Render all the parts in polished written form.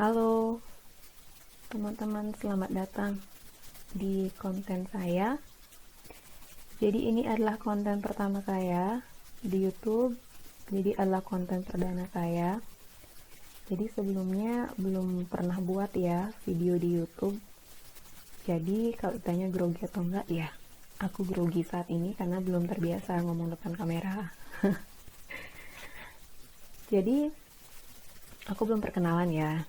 Halo teman-teman, selamat datang di konten saya. Jadi ini adalah konten pertama saya di YouTube. Jadi adalah konten perdana saya. Jadi sebelumnya belum pernah buat ya video di YouTube. Jadi kalau ditanya grogi atau enggak, ya aku grogi saat ini karena belum terbiasa ngomong depan kamera. Jadi aku belum perkenalan ya.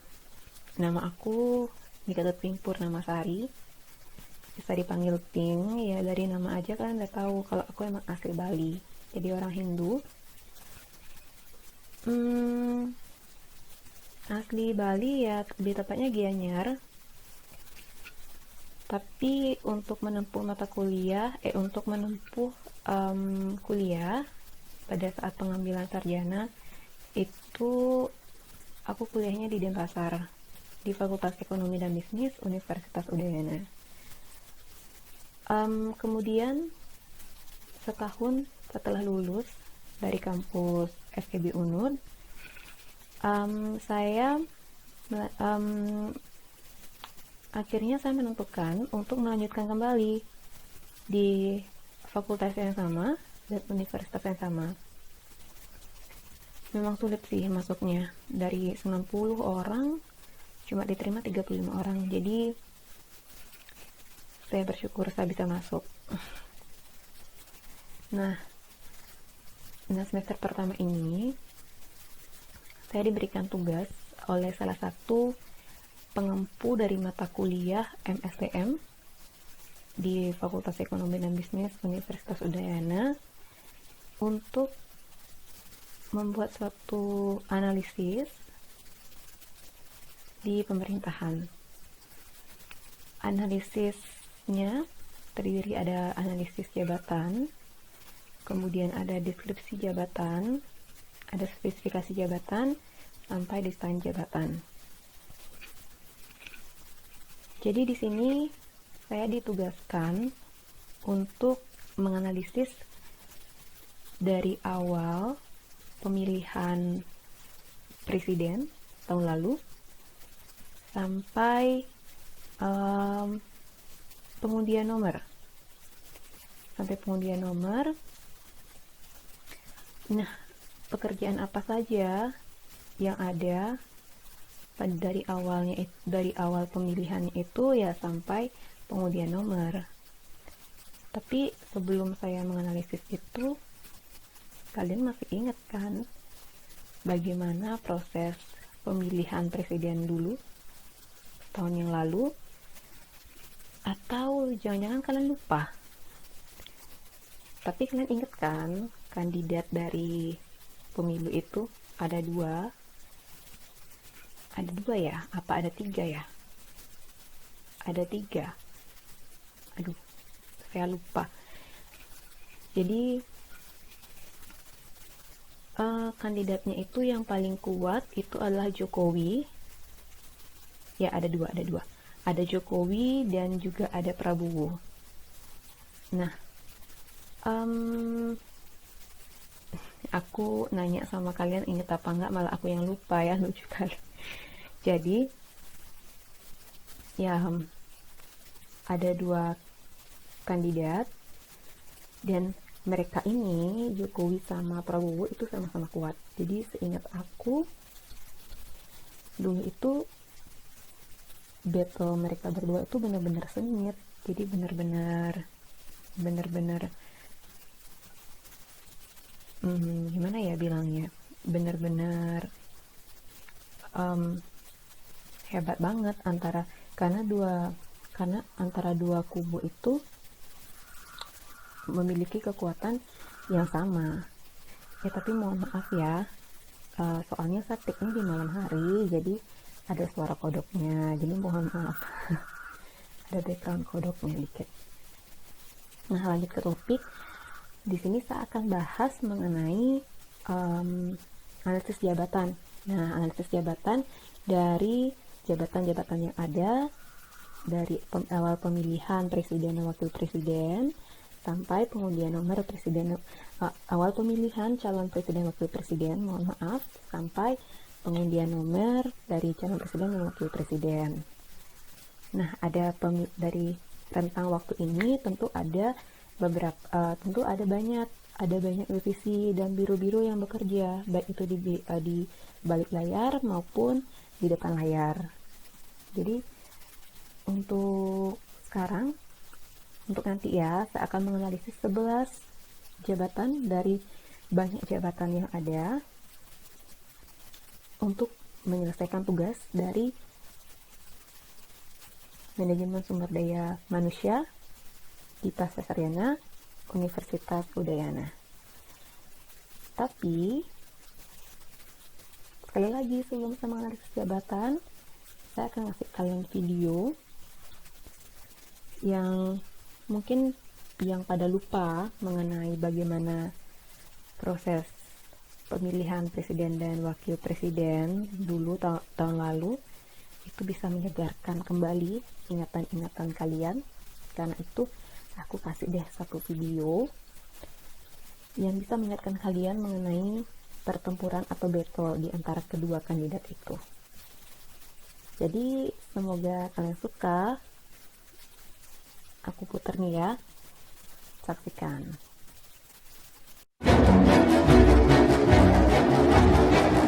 Nama aku Nika Pink Purnamasari, bisa dipanggil Pink ya, dari nama aja kan udah tahu kalau aku emang asli Bali, jadi orang Hindu. Asli Bali ya, lebih tepatnya Gianyar. Tapi untuk menempuh kuliah pada saat pengambilan sarjana itu aku kuliahnya di Denpasar, di Fakultas Ekonomi dan Bisnis Universitas Udayana. Kemudian setahun setelah lulus dari kampus FKB Unud, akhirnya saya menentukan untuk melanjutkan kembali di fakultas yang sama dan universitas yang sama. Memang sulit sih masuknya, dari 90 orang cuma diterima 35 orang, jadi saya bersyukur saya bisa masuk. Nah, semester pertama ini saya diberikan tugas oleh salah satu pengempu dari mata kuliah MSTM di Fakultas Ekonomi dan Bisnis Universitas Udayana untuk membuat suatu analisis di pemerintahan. Analisisnya terdiri ada analisis jabatan, kemudian ada deskripsi jabatan, ada spesifikasi jabatan, sampai desain jabatan. Jadi di sini saya ditugaskan untuk menganalisis dari awal pemilihan presiden tahun lalu sampai pengundian nomor. Nah, pekerjaan apa saja yang ada dari awal pemilihannya itu ya sampai pengundian nomor. Tapi sebelum saya menganalisis itu, kalian masih ingat kan bagaimana proses pemilihan presiden dulu tahun yang lalu? Atau jangan-jangan kalian lupa? Tapi kalian ingat kan kandidat dari pemilu itu ada dua ya? Apa ada tiga ya? Ada tiga. Aduh, saya lupa. Jadi kandidatnya itu yang paling kuat itu adalah Jokowi. Ya, ada dua. Ada Jokowi dan juga ada Prabowo. Nah, aku nanya sama kalian inget apa enggak, malah aku yang lupa ya, lucu kali. Jadi ya, ada dua kandidat dan mereka ini, Jokowi sama Prabowo, itu sama-sama kuat. Jadi seingat aku dulu itu battle mereka berdua itu benar-benar sengit. Jadi benar-benar gimana ya bilangnya, benar-benar hebat banget karena antara dua kubu itu memiliki kekuatan yang sama. Tapi mohon maaf ya, soalnya saya take-nya di malam hari, jadi ada suara kodoknya, jadi mohon maaf. Ada background kodoknya dikit. Nah, lanjut ke topik. Di sini saya akan bahas mengenai analisis jabatan. Nah, analisis jabatan dari jabatan-jabatan yang ada dari awal pemilihan presiden dan wakil presiden sampai pengundian nomor awal pemilihan calon presiden wakil presiden, mohon maaf, sampai pengundian nomor dari calon presiden dan wakil presiden. Nah, dari rentang waktu ini tentu ada banyak divisi dan biro-biro yang bekerja, baik itu di balik layar maupun di depan layar. Jadi untuk nanti ya, saya akan menganalisis 11 jabatan dari banyak jabatan yang ada untuk menyelesaikan tugas dari manajemen sumber daya manusia IPA Sasaryana Universitas Udayana. Tapi sekali lagi, sebelum saya menganalisis jabatan, saya akan ngasih kalian video yang mungkin yang pada lupa mengenai bagaimana proses pemilihan presiden dan wakil presiden dulu tahun lalu. Itu bisa menyegarkan kembali ingatan-ingatan kalian. Karena itu aku kasih deh satu video yang bisa mengingatkan kalian mengenai pertempuran atau battle di antara kedua kandidat itu. Jadi semoga kalian suka. Aku putar nih ya, saksikan.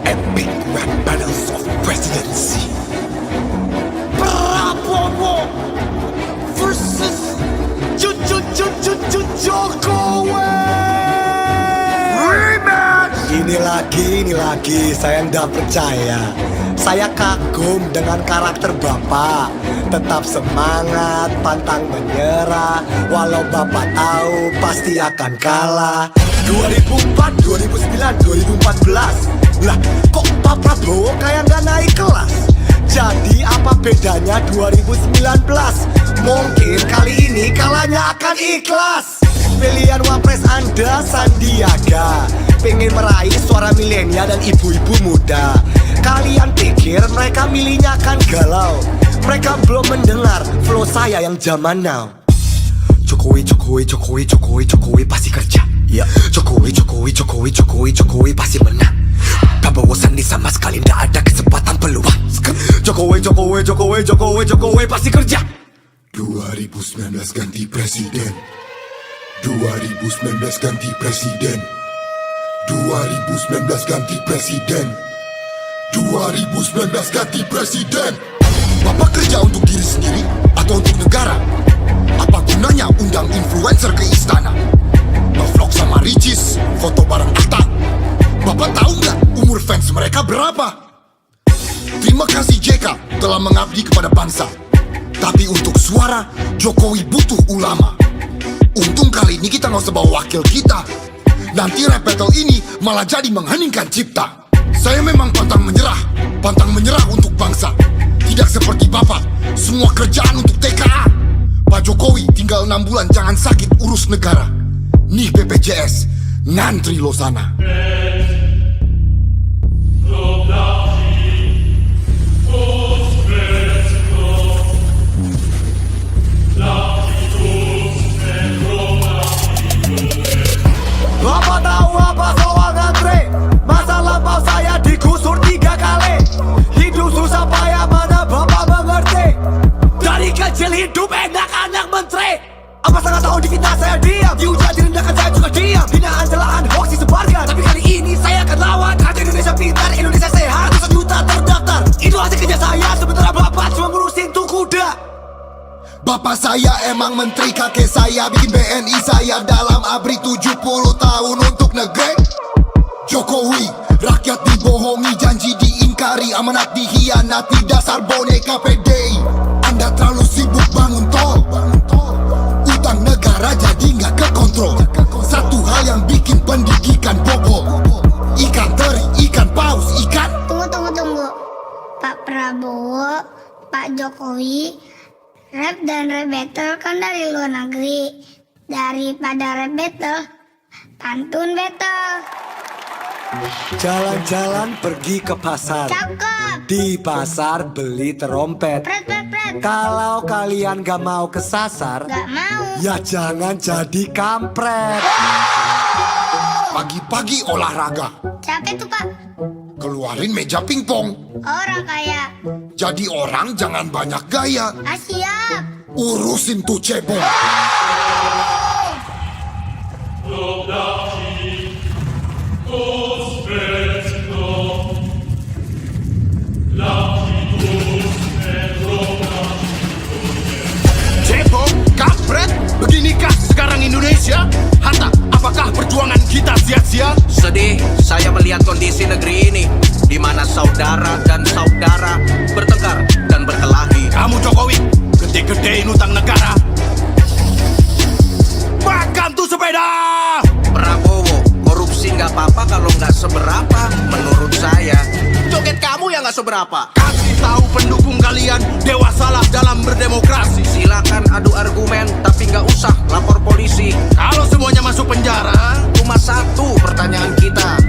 Epic rap battles of presidency. Prabowo versus Jokowi. Rematch. Ini lagi, saya nggak percaya. Saya kagum dengan karakter Bapak. Tetap semangat, pantang menyerah. Walau Bapak tahu pasti akan kalah. 2004, 2009, 2014. Lah kok Pak Prabowo kayak nggak naik kelas? Jadi apa bedanya 2019? Mungkin kali ini kalahnya akan ikhlas. Pilihan wapres Anda Sandiaga, pengen meraih suara milenial dan ibu-ibu muda. Kalian pikir mereka milihnya akan galau? Mereka belum mendengar flow saya yang zaman now. Jokowi pasti kerja. Ya. Jokowi pasti menang. Prabowo Sandi sama sekali tidak ada kesempatan peluang. Jokowi pasti kerja. 2019 ganti presiden. 2019 ganti presiden. 2019 ganti presiden. 2019 ganti presiden. Bapak kerja untuk diri sendiri atau untuk negara? Apa gunanya undang influencer ke istana? Nge-vlog sama Ricis, foto bareng Atta. Bapak tahu nggak umur fans mereka berapa? Terima kasih JK telah mengabdi kepada bangsa. Tapi untuk suara, Jokowi butuh ulama. Untung kali ini kita nggak usah bawa wakil kita. Nanti rap battle ini malah jadi mengheningkan cipta. Saya memang pantang menyerah untuk bangsa. Tidak seperti Bapak, semua kerjaan untuk TKA. Pak Jokowi tinggal 6 bulan, jangan sakit urus negara. Nih BPJS, ngantri lo sana. Bapak tahu apa soal ngantri? Masa lampau saya digusur 3 kali. Hidup susah payah mana Bapak mengerti? Dari kecil hidup enak anak menteri. Apa sangat tahu difitnah saya diam? Dihujat direndahkan saya juga diam. Hinaan celaan hoax disebarkan. Tapi kali ini saya akan lawan. Karena Indonesia pintar, Indonesia sehat. 1 juta terdaftar. Itu hasil kerja saya. Sementara Bapak cuma ngurusin tuh kuda. Bapak saya emang menteri, kakek saya bikin BNI saya dalam abri 70 tahun untuk negeri. Jokowi, rakyat dibohongi, janji diingkari, amanat dikhianati, dasar boneka PDI. Anda terlalu sibuk bangun tol. Utang negara jadi nggak kekontrol. Satu hal yang bikin pendidikan bobol. Ikan teri, ikan paus, ikan. Tunggu. Pak Prabowo, Pak Jokowi, rap dan rap battle kan dari luar negeri. Daripada rap battle, pantun battle. Jalan-jalan pergi ke pasar. Cakep. Di pasar beli terompet. Pret. Kalau kalian gak mau kesasar, Gak mau. ya jangan jadi kampret. Pagi-pagi olahraga. Capek tuh Pak. Keluarin meja pingpong. Orang kaya. Jadi orang jangan banyak gaya. Ah, siap. Urusin tuh cebong. Cebong, kampret, beginikah sekarang Indonesia? Hatta, apakah perjuangan kita sia-sia? Sedih saya melihat kondisi negeri ini, di mana saudara dan saudara bertengkar dan berkelahi. Kamu Jokowi, gede-gedein utang negara. Makan tuh sepeda. Prabowo, korupsi nggak apa-apa kalau nggak seberapa menurut saya. Joget kamu yang nggak seberapa. Kasih tahu pendukung kalian, dewasalah dalam berdemokrasi. Silakan adu argumen, tapi nggak usah lapor polisi. Kalau semuanya masuk penjara, Cuma satu pertanyaan kita,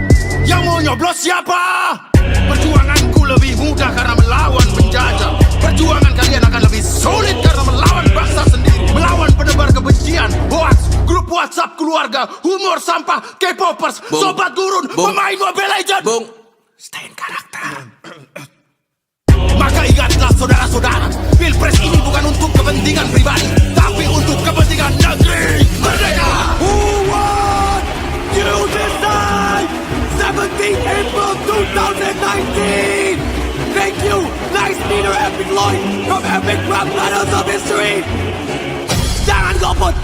yang mau nyoblos siapa? Perjuanganku lebih mudah karena melawan penjajah. Perjuangan kalian akan lebih sulit karena melawan bangsa sendiri. Melawan penebar kebencian, hoax, grup WhatsApp keluarga, humor sampah, K-popers, Bung. sobat gurun, Bung. pemain Mobile Legends. Bung, stay in karakter. Maka ingatlah saudara-saudara, Pilpres ini bukan untuk kepentingan pribadi, tapi untuk kepentingan negeri merdeka. Who won? You decide! 17 April 2019! Thank you, nice Peter Epic Lloyd from Epic Rap Battles of History! Jangan golput!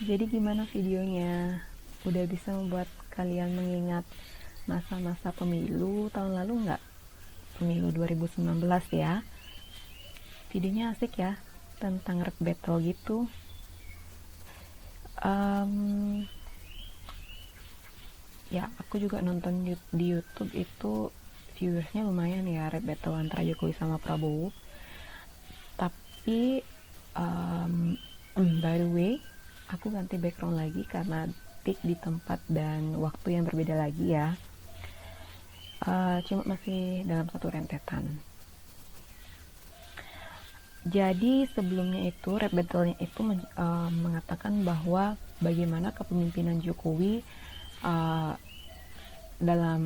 Jadi gimana videonya? Udah bisa membuat kalian mengingat masa-masa pemilu tahun lalu nggak? Pemilu 2019 ya. Videonya asik ya, tentang rap battle gitu. Ya aku juga nonton di YouTube itu viewersnya lumayan ya, rap battle antara Jokowi sama Prabowo. Tapi by the way, aku ganti background lagi karena take di tempat dan waktu yang berbeda lagi ya. Cuma masih dalam satu rentetan. Jadi sebelumnya itu rap battle-nya itu mengatakan bahwa bagaimana kepemimpinan Jokowi dalam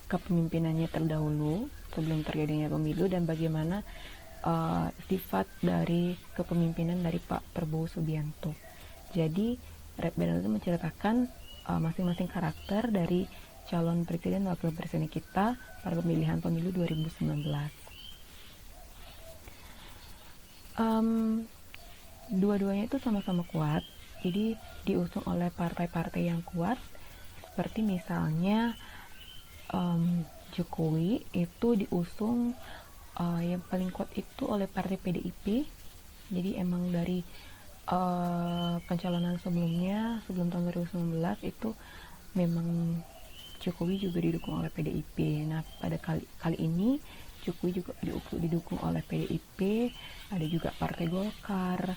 kepemimpinannya terdahulu sebelum terjadinya pemilu, dan bagaimana sifat dari kepemimpinan dari Pak Prabowo Subianto. Jadi rap battle itu menceritakan masing-masing karakter dari calon presiden wakil presiden kita pada pemilihan pemilu 2019. Dua-duanya itu sama-sama kuat, jadi diusung oleh partai-partai yang kuat, seperti misalnya Jokowi itu diusung yang paling kuat itu oleh partai PDIP. Jadi emang dari pencalonan sebelumnya, sebelum tahun 2019 itu memang Jokowi juga didukung oleh PDIP. Nah pada kali ini Jokowi juga didukung oleh PDIP, ada juga Partai Golkar,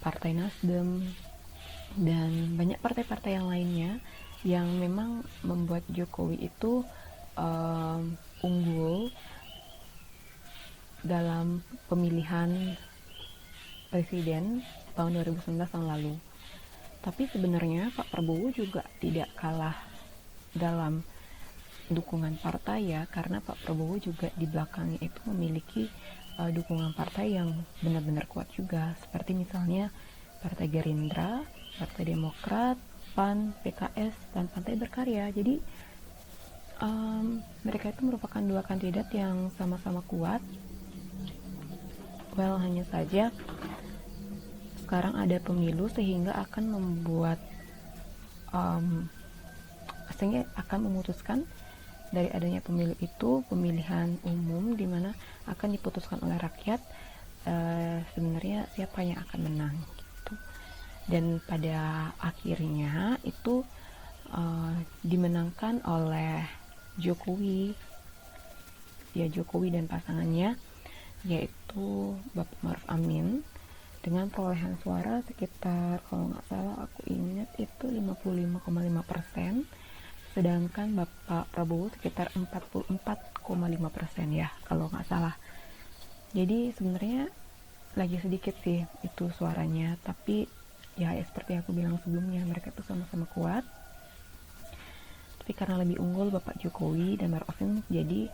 Partai Nasdem, dan banyak partai-partai yang lainnya yang memang membuat Jokowi itu unggul dalam pemilihan presiden tahun 2019 tahun lalu. Tapi sebenarnya Pak Prabowo juga tidak kalah dalam dukungan partai ya, karena Pak Prabowo juga di belakangnya itu memiliki dukungan partai yang benar-benar kuat juga, seperti misalnya Partai Gerindra, Partai Demokrat, PAN, PKS, dan Partai Berkarya. Jadi mereka itu merupakan dua kandidat yang sama-sama kuat. Well, hanya saja sekarang ada pemilu sehingga akan membuat sehingga akan memutuskan dari adanya pemilu itu pemilihan umum di mana akan diputuskan oleh rakyat sebenarnya siapa yang akan menang gitu. Dan pada akhirnya itu dimenangkan oleh Jokowi dan pasangannya, yaitu Bapak Maruf Amin. dengan perolehan suara sekitar, kalau nggak salah aku ingat itu 55,5%, sedangkan Bapak Prabowo sekitar 44,5% ya kalau nggak salah. Jadi sebenarnya lagi sedikit sih itu suaranya, tapi ya seperti aku bilang sebelumnya, mereka tuh sama-sama kuat. Tapi karena lebih unggul Bapak Jokowi dan Maruf Amin, jadi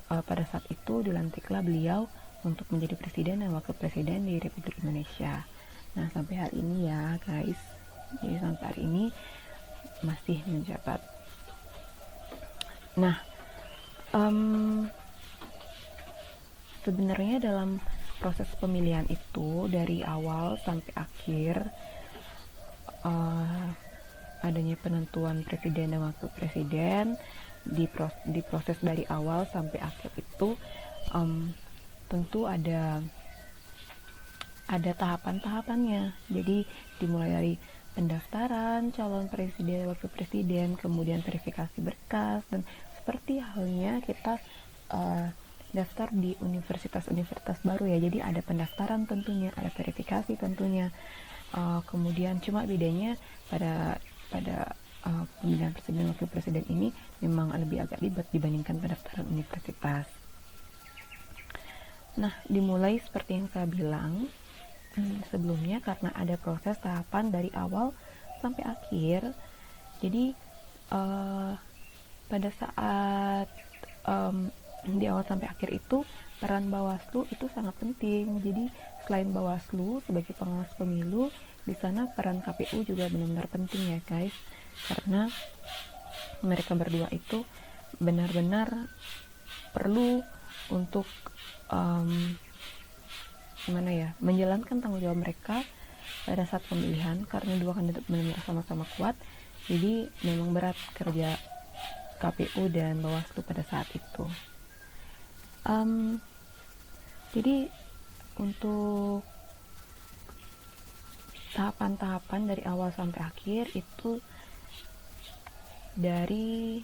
pada saat itu dilantiklah beliau untuk menjadi presiden dan wakil presiden di Republik Indonesia. Nah sampai hari ini ya guys, jadi sampai hari ini masih menjabat. Nah sebenarnya dalam proses pemilihan itu dari awal sampai akhir, adanya penentuan presiden dan wakil presiden, di proses dari awal sampai akhir itu tentu ada tahapan-tahapannya. Jadi dimulai dari pendaftaran calon presiden, wakil presiden, kemudian verifikasi berkas, dan seperti halnya kita daftar di universitas-universitas baru ya. Jadi ada pendaftaran tentunya, ada verifikasi tentunya. Kemudian cuma bedanya pada pemilihan presiden wakil presiden ini memang lebih agak ribet dibandingkan pendaftaran universitas. Nah, dimulai seperti yang saya bilang sebelumnya, karena ada proses tahapan dari awal sampai akhir. Jadi pada saat di awal sampai akhir itu peran Bawaslu itu sangat penting. Jadi selain Bawaslu sebagai pengawas pemilu, di sana peran KPU juga benar-benar penting ya guys, karena mereka berdua itu benar-benar perlu untuk menjalankan tanggung jawab mereka pada saat pemilihan, karena dua kandidat benar-benar sama-sama kuat. Jadi memang berat kerja KPU dan Bawaslu pada saat itu. Jadi untuk tahapan-tahapan dari awal sampai akhir itu jadi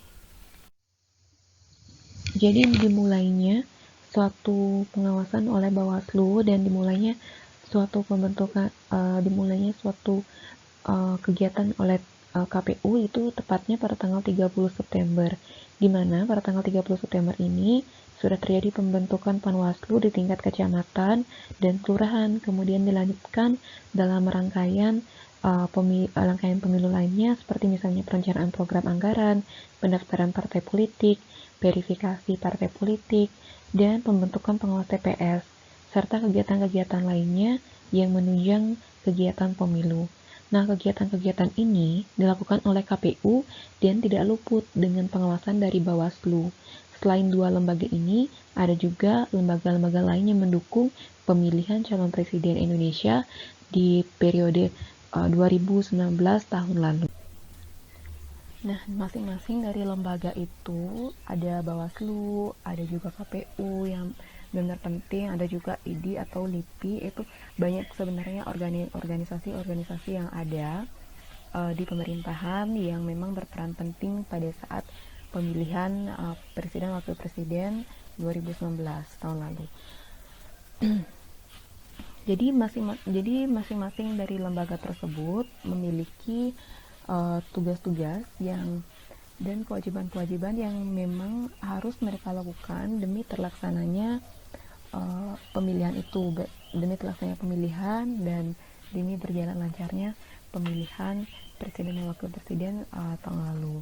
dimulainya suatu pengawasan oleh Bawaslu dan dimulainya suatu kegiatan oleh KPU itu tepatnya pada tanggal 30 September, di mana pada tanggal 30 September ini sudah terjadi pembentukan Panwaslu di tingkat kecamatan dan kelurahan, kemudian dilanjutkan dalam rangkaian pemilu lainnya seperti misalnya perencanaan program anggaran, pendaftaran partai politik, verifikasi partai politik, dan pembentukan pengawas TPS, serta kegiatan-kegiatan lainnya yang menunjang kegiatan pemilu. Nah, kegiatan-kegiatan ini dilakukan oleh KPU dan tidak luput dengan pengawasan dari Bawaslu. Selain dua lembaga ini, ada juga lembaga-lembaga lain yang mendukung pemilihan calon presiden Indonesia di periode 2019 tahun lalu. Nah, masing-masing dari lembaga itu ada Bawaslu, ada juga KPU yang benar penting, ada juga ID atau LIPI. Itu banyak sebenarnya organisasi-organisasi yang ada di pemerintahan yang memang berperan penting pada saat pemilihan presiden wakil presiden 2019 tahun lalu. Jadi masing-masing dari lembaga tersebut memiliki tugas-tugas dan kewajiban-kewajiban yang memang harus mereka lakukan demi terlaksananya pemilihan itu, demi terlaksananya pemilihan dan demi berjalan lancarnya pemilihan presiden dan wakil presiden tahun lalu.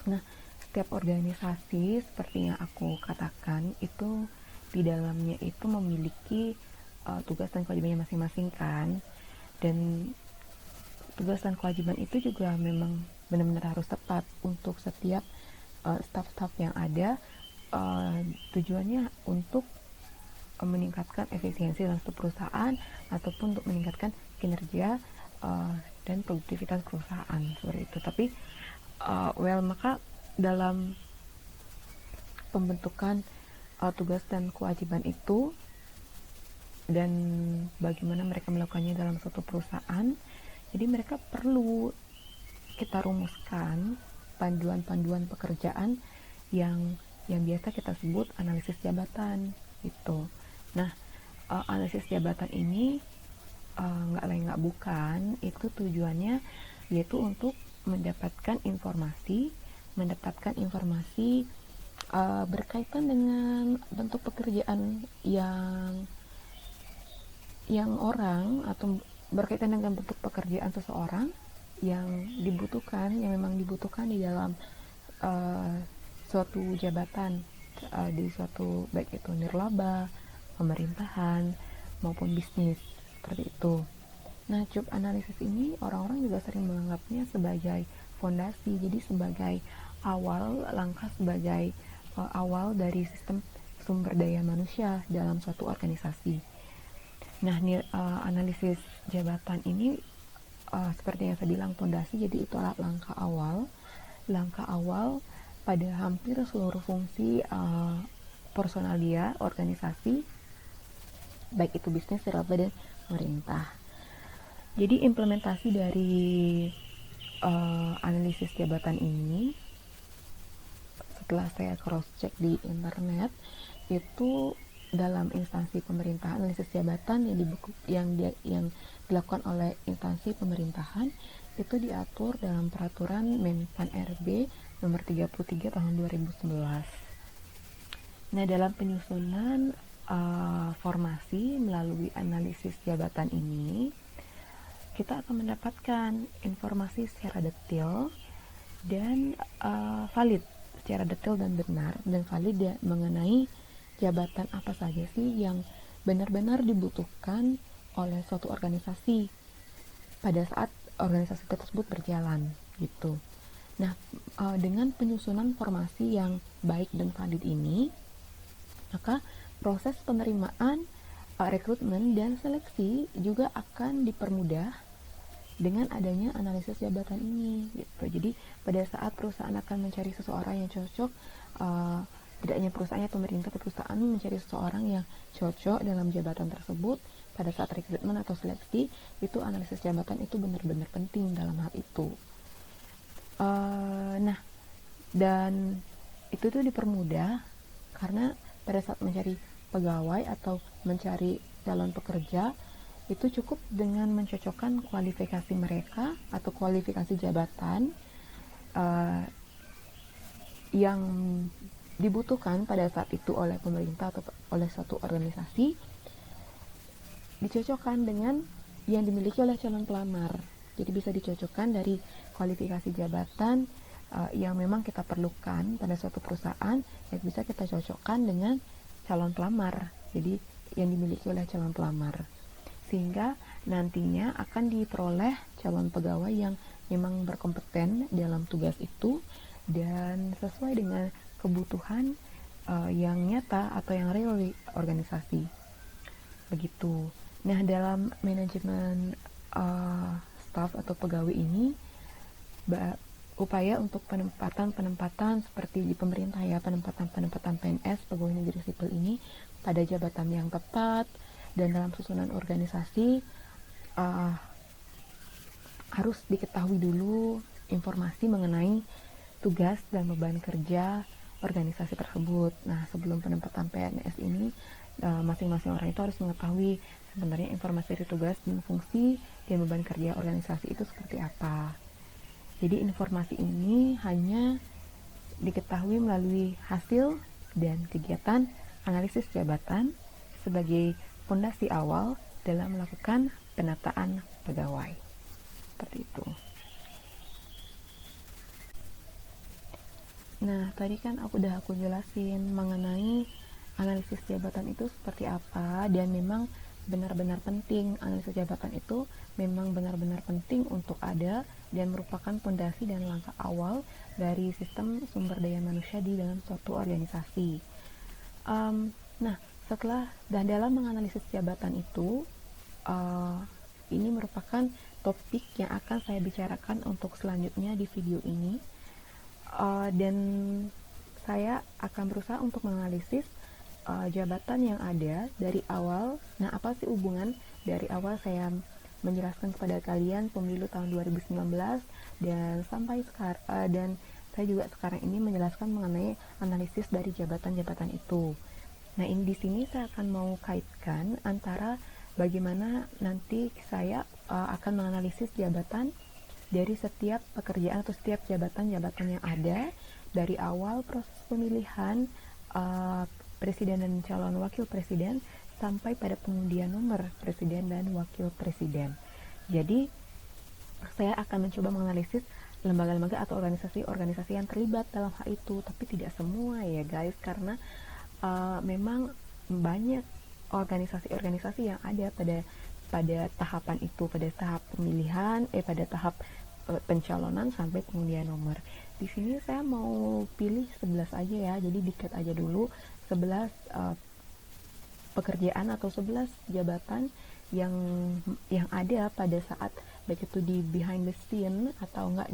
Nah, setiap organisasi seperti yang aku katakan itu di dalamnya itu memiliki tugas dan kewajibannya masing-masing kan, dan tugas dan kewajiban itu juga memang benar-benar harus tepat untuk setiap staf-staf yang ada. Tujuannya untuk meningkatkan efisiensi dalam suatu perusahaan ataupun untuk meningkatkan kinerja dan produktivitas perusahaan seperti itu. Tapi maka dalam pembentukan tugas dan kewajiban itu dan bagaimana mereka melakukannya dalam suatu perusahaan, jadi mereka perlu kita rumuskan panduan-panduan pekerjaan yang biasa kita sebut analisis jabatan gitu. Nah, analisis jabatan ini nggak lain nggak bukan, itu tujuannya yaitu untuk mendapatkan informasi berkaitan dengan bentuk pekerjaan yang orang, atau berkaitan dengan bentuk pekerjaan seseorang yang memang dibutuhkan di dalam suatu jabatan, di suatu, baik itu nirlaba, pemerintahan maupun bisnis, seperti itu. Nah, job analysis ini orang-orang juga sering menganggapnya sebagai fondasi, jadi sebagai sebagai awal dari sistem sumber daya manusia dalam suatu organisasi. Nah, analisis jabatan ini seperti yang saya bilang fondasi, jadi itu adalah langkah awal pada hampir seluruh fungsi personalia organisasi, baik itu bisnis, nirlaba, dan pemerintah. Jadi implementasi dari analisis jabatan ini, setelah saya cross check di internet, itu dalam instansi pemerintahan, analisis jabatan yang dilakukan oleh instansi pemerintahan itu diatur dalam peraturan Menpan RB nomor 33 tahun 2011. Nah, dalam penyusunan formasi melalui analisis jabatan ini, kita akan mendapatkan informasi secara detail dan valid, secara detail dan benar dan valid mengenai jabatan apa saja sih yang benar-benar dibutuhkan oleh suatu organisasi pada saat organisasi tersebut berjalan, gitu. Nah, dengan penyusunan formasi yang baik dan valid ini, maka proses penerimaan, rekrutmen, dan seleksi juga akan dipermudah dengan adanya analisis jabatan ini, gitu. Jadi pada saat perusahaan akan mencari seseorang yang cocok, tidak hanya perusahaannya, pemerintah atau perusahaan mencari seseorang yang cocok dalam jabatan tersebut, pada saat rekrutmen atau seleksi, itu analisis jabatan itu benar-benar penting dalam hal itu. Nah, dan itu tuh dipermudah karena pada saat mencari pegawai atau mencari calon pekerja, itu cukup dengan mencocokkan kualifikasi mereka atau kualifikasi jabatan yang dibutuhkan pada saat itu oleh pemerintah atau oleh suatu organisasi, dicocokkan dengan yang dimiliki oleh calon pelamar. Jadi bisa dicocokkan dari kualifikasi jabatan yang memang kita perlukan pada suatu perusahaan, yang bisa kita cocokkan dengan calon pelamar, jadi yang dimiliki oleh calon pelamar, sehingga nantinya akan diperoleh calon pegawai yang memang berkompeten dalam tugas itu dan sesuai dengan kebutuhan yang nyata atau yang real di organisasi, begitu. Nah, dalam manajemen staf atau pegawai ini, upaya untuk penempatan seperti di pemerintah ya, penempatan PNS, pegawai negeri sipil ini, pada jabatan yang tepat dan dalam susunan organisasi, harus diketahui dulu informasi mengenai tugas dan beban kerja organisasi tersebut. Nah, sebelum penempatan PNS ini, masing-masing orang itu harus mengetahui sebenarnya informasi dari tugas dan fungsi dan beban kerja organisasi itu seperti apa. Jadi informasi ini hanya diketahui melalui hasil dan kegiatan analisis jabatan sebagai fondasi awal dalam melakukan penataan pegawai. Seperti itu. Nah, tadi kan aku jelasin mengenai analisis jabatan itu seperti apa, dan memang benar-benar penting. Analisis jabatan itu memang benar-benar penting untuk ada dan merupakan fondasi dan langkah awal dari sistem sumber daya manusia di dalam suatu organisasi. Nah, dalam menganalisis jabatan itu, ini merupakan topik yang akan saya bicarakan untuk selanjutnya di video ini. Dan saya akan berusaha untuk menganalisis jabatan yang ada dari awal. Nah, apa sih hubungan dari awal saya menjelaskan kepada kalian pemilu tahun 2019 dan sampai sekarang, dan saya juga sekarang ini menjelaskan mengenai analisis dari jabatan-jabatan itu. Nah, ini di sini saya akan mau kaitkan antara bagaimana nanti saya akan menganalisis jabatan dari setiap pekerjaan atau setiap jabatan-jabatan yang ada dari awal proses pemilihan presiden dan calon wakil presiden sampai pada pengundian nomor presiden dan wakil presiden. Jadi saya akan mencoba menganalisis lembaga-lembaga atau organisasi-organisasi yang terlibat dalam hal itu, tapi tidak semua ya guys, karena memang banyak organisasi-organisasi yang ada pada tahapan itu, pada tahap pemilihan, pada tahap pencalonan sampai pengundian nomor. Di sini saya mau pilih 11 aja ya, jadi dikat aja dulu 11 pekerjaan atau 11 jabatan yang ada pada saat baik itu di behind the scene atau enggak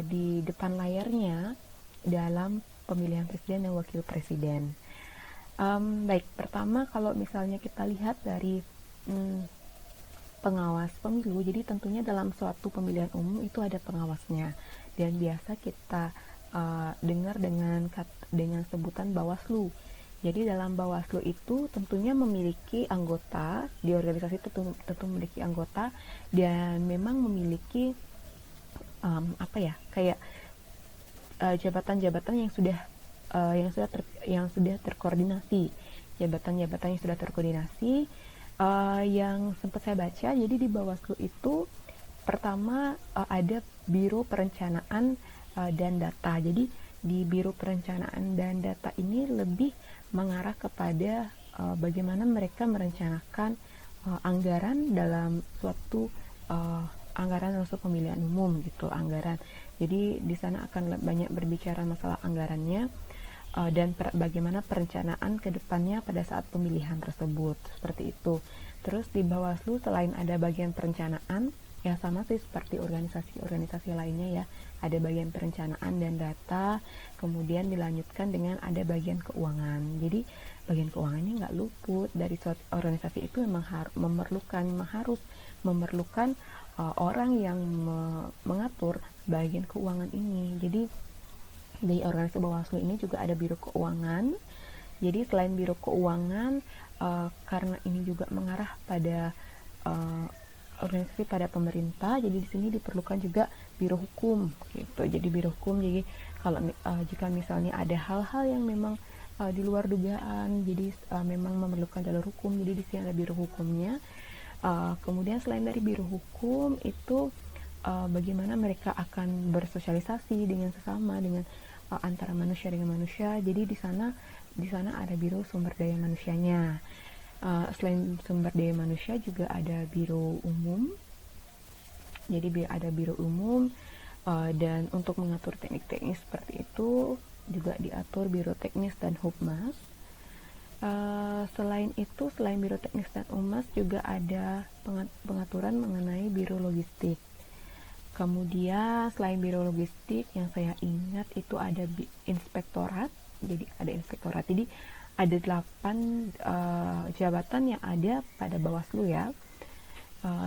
di depan layarnya dalam pemilihan presiden dan wakil presiden. Baik, pertama kalau misalnya kita lihat dari pengawas pemilu, jadi tentunya dalam suatu pemilihan umum itu ada pengawasnya, dan biasa kita dengar dengan sebutan Bawaslu. Jadi dalam Bawaslu itu tentunya memiliki anggota, di organisasi itu tentu memiliki anggota, dan memang memiliki kayak jabatan-jabatan yang sudah terkoordinasi, jabatan-jabatan yang sudah terkoordinasi. Yang sempat saya baca, jadi di Bawaslu itu pertama ada Biro Perencanaan dan Data. Jadi di Biro Perencanaan dan Data ini lebih mengarah kepada bagaimana mereka merencanakan anggaran dalam suatu pemilihan umum gitu, anggaran. Jadi di sana akan banyak berbicara masalah anggarannya dan bagaimana perencanaan ke depannya pada saat pemilihan tersebut, seperti itu. Terus di Bawaslu selain ada bagian perencanaan, ya sama sih seperti organisasi-organisasi lainnya ya, ada bagian perencanaan dan data, kemudian dilanjutkan dengan ada bagian keuangan. Jadi bagian keuangannya nggak luput dari suatu organisasi itu, memang harus memerlukan orang yang mengatur bagian keuangan ini. Jadi di organisasi Bawaslu ini juga ada Biro Keuangan. Jadi selain Biro Keuangan, karena ini juga mengarah pada organisasi pada pemerintah, jadi di sini diperlukan juga Biro Hukum gitu. Jadi Biro Hukum, jadi kalau jika misalnya ada hal-hal yang memang di luar dugaan, jadi memang memerlukan jalur hukum, jadi di sini ada Biro Hukumnya. Kemudian selain dari Biro Hukum itu bagaimana mereka akan bersosialisasi dengan sesama, dengan antara manusia dengan manusia. Jadi di sana ada Biro Sumber Daya Manusianya. Selain sumber daya manusia juga ada Biro Umum. Jadi ada Biro Umum, dan untuk mengatur teknik-teknis seperti itu juga diatur Biro Teknis dan Humas. Selain Biro Teknis dan Humas juga ada pengaturan mengenai Biro Logistik. Kemudian selain Biro Logistik yang saya ingat itu ada Inspektorat. Jadi ada Inspektorat. Jadi ada 8 jabatan yang ada pada Bawaslu ya.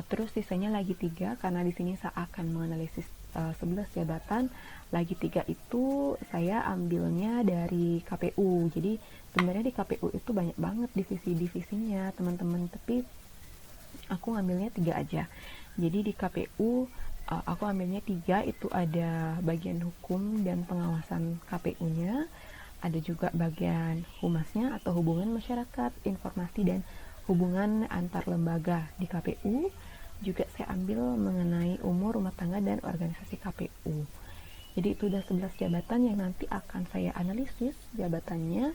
Terus sisanya lagi 3, karena di sini saya akan menganalisis 11 jabatan. Lagi 3 itu saya ambilnya dari KPU. Jadi sebenarnya di KPU itu banyak banget divisi-divisinya teman-teman, tapi aku ngambilnya 3 aja. Jadi di KPU aku ambilnya 3, itu ada bagian hukum dan pengawasan KPU-nya, ada juga bagian humasnya atau hubungan masyarakat, informasi dan hubungan antar lembaga di KPU. Juga saya ambil mengenai umur rumah tangga dan organisasi KPU. Jadi itu udah 11 jabatan yang nanti akan saya analisis jabatannya,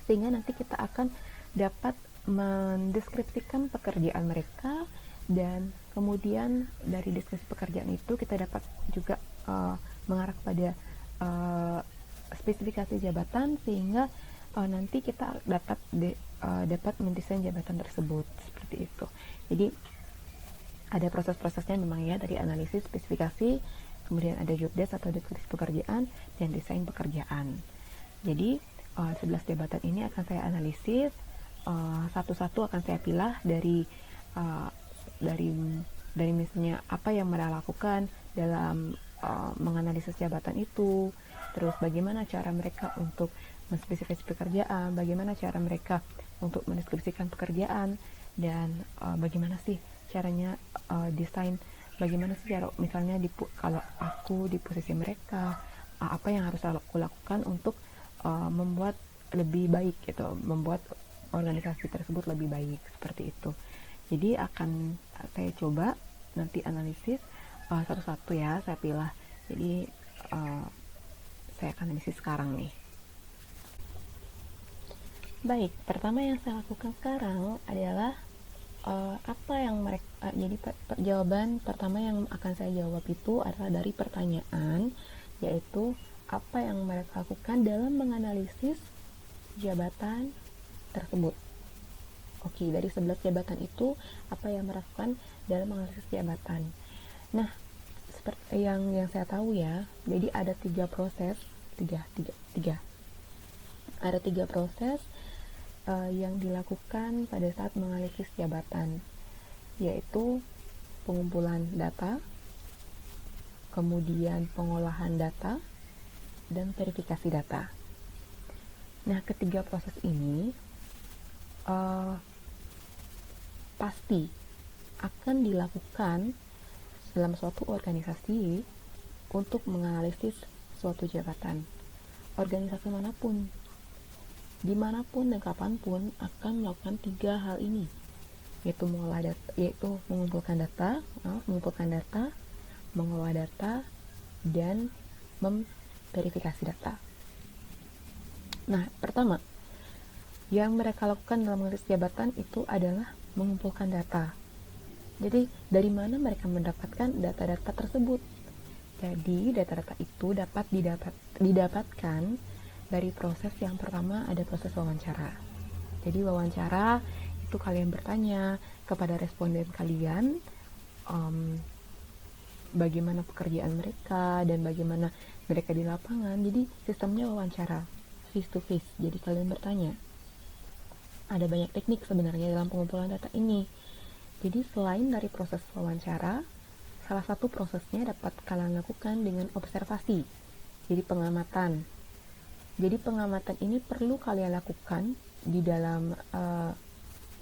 sehingga nanti kita akan dapat mendeskripsikan pekerjaan mereka, dan kemudian dari deskripsi pekerjaan itu kita dapat juga mengarah pada spesifikasi jabatan, sehingga nanti kita dapat mendesain jabatan tersebut, seperti itu. Jadi ada proses-prosesnya memang ya, dari analisis, spesifikasi, kemudian ada job desk atau deskripsi pekerjaan, dan desain pekerjaan. Jadi 11 jabatan ini akan saya analisis, satu-satu akan saya pilah dari misalnya apa yang mereka lakukan dalam menganalisis jabatan itu, terus bagaimana cara mereka untuk menspesifikasi pekerjaan, bagaimana cara mereka untuk mendeskripsikan pekerjaan, dan bagaimana sih caranya desain, bagaimana sih cara misalnya kalau aku di posisi mereka, apa yang harus aku lakukan untuk membuat lebih baik gitu, membuat organisasi tersebut lebih baik, seperti itu. Jadi akan saya coba nanti analisis satu-satu ya, saya pilih. Jadi saya akan analisis sekarang nih. Baik, pertama yang saya lakukan sekarang adalah apa yang mereka jadi jawaban pertama yang akan saya jawab itu adalah dari pertanyaan, yaitu apa yang mereka lakukan dalam menganalisis jabatan tersebut. Oke, dari 11 jabatan itu apa yang mereka lakukan dalam menganalisis jabatan. Nah, seperti yang saya tahu ya, jadi ada tiga proses, ada tiga proses yang dilakukan pada saat menganalisis jabatan, yaitu pengumpulan data, kemudian pengolahan data, dan verifikasi data. Nah, ketiga proses ini pasti akan dilakukan dalam suatu organisasi untuk menganalisis suatu jabatan. Organisasi manapun, dimanapun dan kapanpun akan melakukan tiga hal ini, yaitu mengumpulkan data, mengolah data, dan memverifikasi data. Nah, pertama yang mereka lakukan dalam menganalisis jabatan itu adalah mengumpulkan data. Jadi dari mana mereka mendapatkan data-data tersebut? Jadi data-data itu dapat didapatkan dari proses yang pertama, ada proses wawancara. Jadi wawancara itu kalian bertanya kepada responden kalian bagaimana pekerjaan mereka dan bagaimana mereka di lapangan. Jadi sistemnya wawancara face to face. Jadi kalian bertanya. Ada banyak teknik sebenarnya dalam pengumpulan data ini. Jadi selain dari proses wawancara, salah satu prosesnya dapat kalian lakukan dengan observasi. Jadi pengamatan. Jadi pengamatan ini perlu kalian lakukan di dalam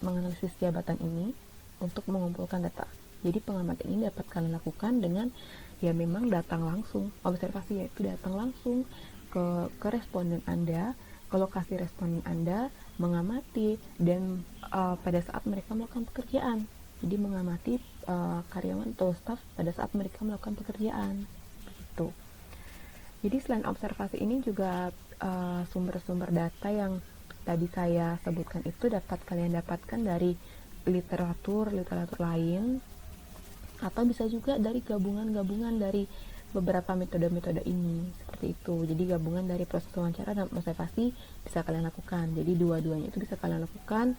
menganalisis jabatan ini untuk mengumpulkan data. Jadi pengamatan ini dapat kalian lakukan dengan ya memang datang langsung. Observasi yaitu datang langsung ke responden Anda, ke lokasi responden Anda, mengamati dan pada saat mereka melakukan pekerjaan. Jadi mengamati karyawan atau staf pada saat mereka melakukan pekerjaan. Gitu. Jadi selain observasi ini juga sumber-sumber data yang tadi saya sebutkan itu dapat kalian dapatkan dari literatur lain, atau bisa juga dari gabungan dari beberapa metode-metode ini, seperti itu. Jadi gabungan dari proses wawancara dan observasi bisa kalian lakukan. Jadi dua-duanya itu bisa kalian lakukan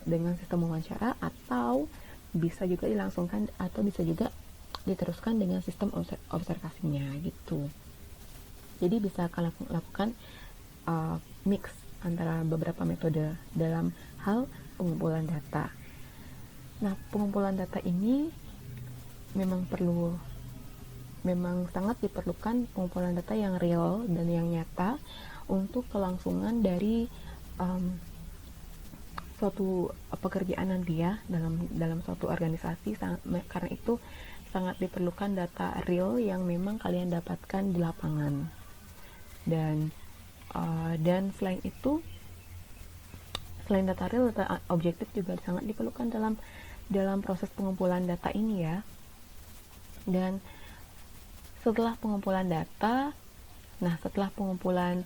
dengan sistem wawancara, atau bisa juga dilangsungkan, atau bisa juga diteruskan dengan sistem observasinya gitu. Jadi bisa kalian lakukan mix antara beberapa metode dalam hal pengumpulan data. Nah, pengumpulan data ini memang sangat diperlukan pengumpulan data yang real dan yang nyata untuk kelangsungan dari suatu pekerjaan nanti ya dalam suatu organisasi. Karena itu sangat diperlukan data real yang memang kalian dapatkan di lapangan. Dan selain itu, selain data real, data objektif juga sangat diperlukan dalam proses pengumpulan data ini ya. Dan setelah pengumpulan data, setelah pengumpulan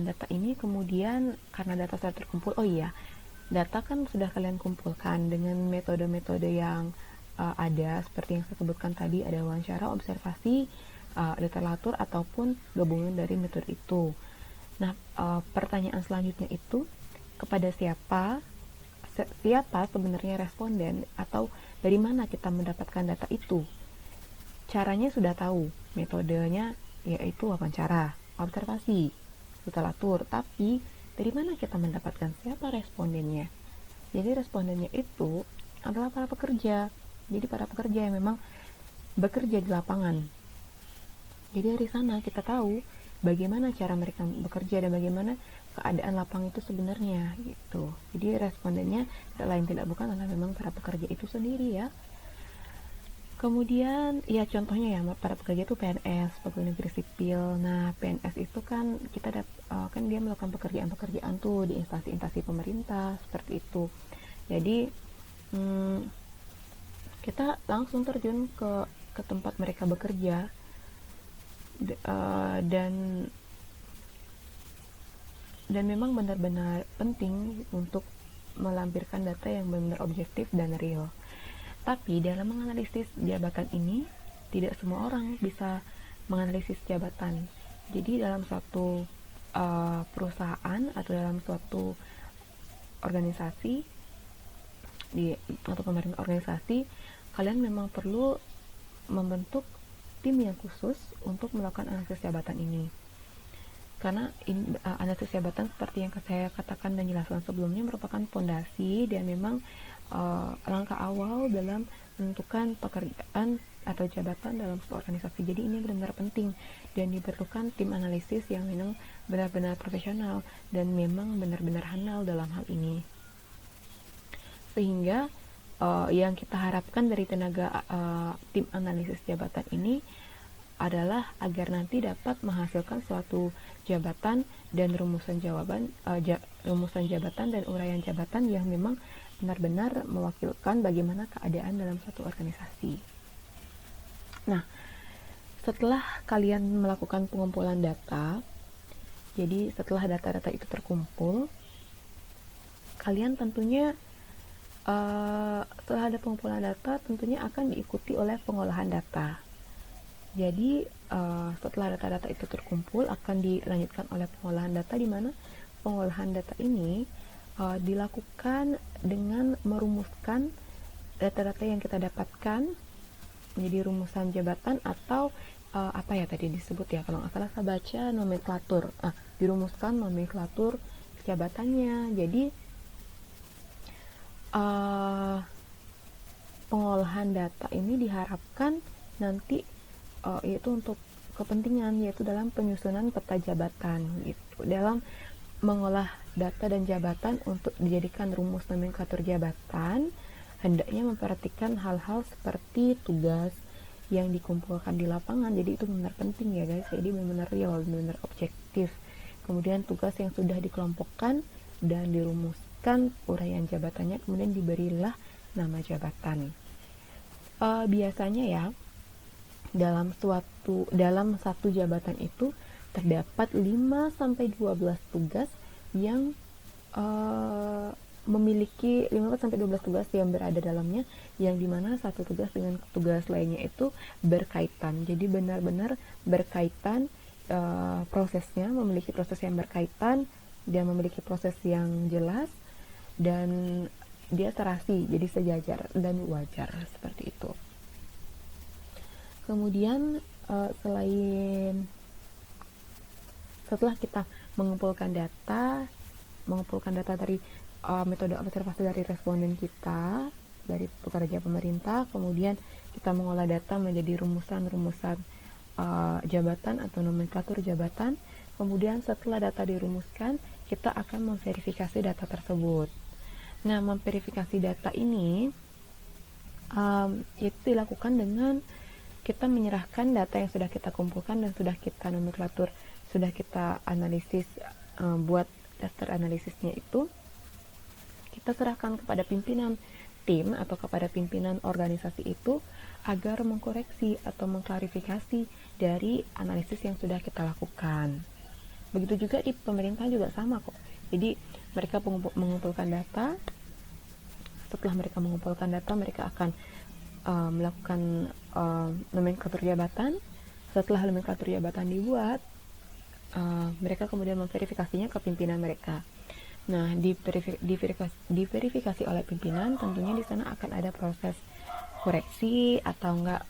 data ini, kemudian karena data sudah terkumpul, data kan sudah kalian kumpulkan dengan metode-metode yang ada seperti yang saya sebutkan tadi, ada wawancara, observasi, literatur, ataupun gabungan dari metode itu. Nah, pertanyaan selanjutnya itu kepada siapa sebenarnya responden, atau dari mana kita mendapatkan data itu? Caranya sudah tahu, metodenya yaitu wawancara, observasi, literatur, tapi dari mana kita mendapatkan siapa respondennya? Jadi respondennya itu adalah para pekerja. Jadi para pekerja yang memang bekerja di lapangan. Jadi dari sana kita tahu bagaimana cara mereka bekerja dan bagaimana keadaan lapang itu sebenarnya gitu. Jadi respondennya tidak lain tidak bukan adalah memang para pekerja itu sendiri ya. Kemudian ya contohnya ya para pekerja itu PNS, pegawai negeri sipil. Nah PNS itu kan kan dia melakukan pekerjaan-pekerjaan tuh di instansi-instansi pemerintah seperti itu. Jadi kita langsung terjun ke tempat mereka bekerja dan memang benar-benar penting untuk melampirkan data yang benar objektif dan real. Tapi dalam menganalisis jabatan ini, tidak semua orang bisa menganalisis jabatan. Jadi dalam suatu perusahaan atau dalam suatu organisasi atau pemerintah organisasi, kalian memang perlu membentuk tim yang khusus untuk melakukan analisis jabatan ini. Karena analisis jabatan seperti yang saya katakan dan jelaskan sebelumnya merupakan fondasi dan memang langkah awal dalam menentukan pekerjaan atau jabatan dalam suatu organisasi. Jadi ini benar-benar penting dan diperlukan tim analisis yang memang benar-benar profesional dan memang benar-benar handal dalam hal ini. Sehingga yang kita harapkan dari tenaga tim analisis jabatan ini adalah agar nanti dapat menghasilkan suatu jabatan dan rumusan jabatan dan uraian jabatan yang memang benar-benar mewakilkan bagaimana keadaan dalam suatu organisasi. Nah, setelah kalian melakukan pengumpulan data, jadi setelah data-data itu terkumpul, kalian tentunya setelah ada pengumpulan data tentunya akan diikuti oleh pengolahan data. Jadi setelah data-data itu terkumpul akan dilanjutkan oleh pengolahan data, di mana pengolahan data ini dilakukan dengan merumuskan data-data yang kita dapatkan menjadi rumusan jabatan atau apa ya tadi disebut ya, kalau nggak salah saya baca nomenklatur. Dirumuskan nomenklatur jabatannya. Jadi pengolahan data ini diharapkan nanti yaitu untuk kepentingan, yaitu dalam penyusunan peta jabatan gitu, dalam mengolah data dan jabatan untuk dijadikan rumus nomenklatur jabatan. Hendaknya memperhatikan hal-hal seperti tugas yang dikumpulkan di lapangan. Jadi itu benar penting ya guys, jadi benar real, benar objektif. Kemudian tugas yang sudah dikelompokkan dan dirumuskan uraian jabatannya, kemudian diberilah nama jabatan. Biasanya ya dalam satu jabatan itu terdapat 5-12 tugas yang memiliki 15-12 tugas yang berada dalamnya, yang dimana satu tugas dengan tugas lainnya itu berkaitan. Jadi benar-benar berkaitan prosesnya, memiliki proses yang berkaitan dan memiliki proses yang jelas, dan dia serasi, jadi sejajar dan wajar seperti itu. Kemudian setelah kita mengumpulkan data dari metode observasi dari responden kita, dari pekerja pemerintah, kemudian kita mengolah data menjadi rumusan-rumusan jabatan atau nomenklatur jabatan. Kemudian setelah data dirumuskan, kita akan memverifikasi data tersebut. Nah, memverifikasi data ini itu dilakukan dengan kita menyerahkan data yang sudah kita kumpulkan dan sudah kita nomenklatur, sudah kita analisis, buat daftar analisisnya itu kita serahkan kepada pimpinan tim atau kepada pimpinan organisasi itu agar mengkoreksi atau mengklarifikasi dari analisis yang sudah kita lakukan. Begitu juga di pemerintah juga sama kok. Jadi mereka mengumpulkan data. Setelah mereka mengumpulkan data, mereka akan melakukan nomenklatur jabatan. Setelah nomenklatur jabatan dibuat, mereka kemudian memverifikasinya ke pimpinan mereka. Nah, diverifikasi oleh pimpinan, tentunya di sana akan ada proses koreksi atau enggak,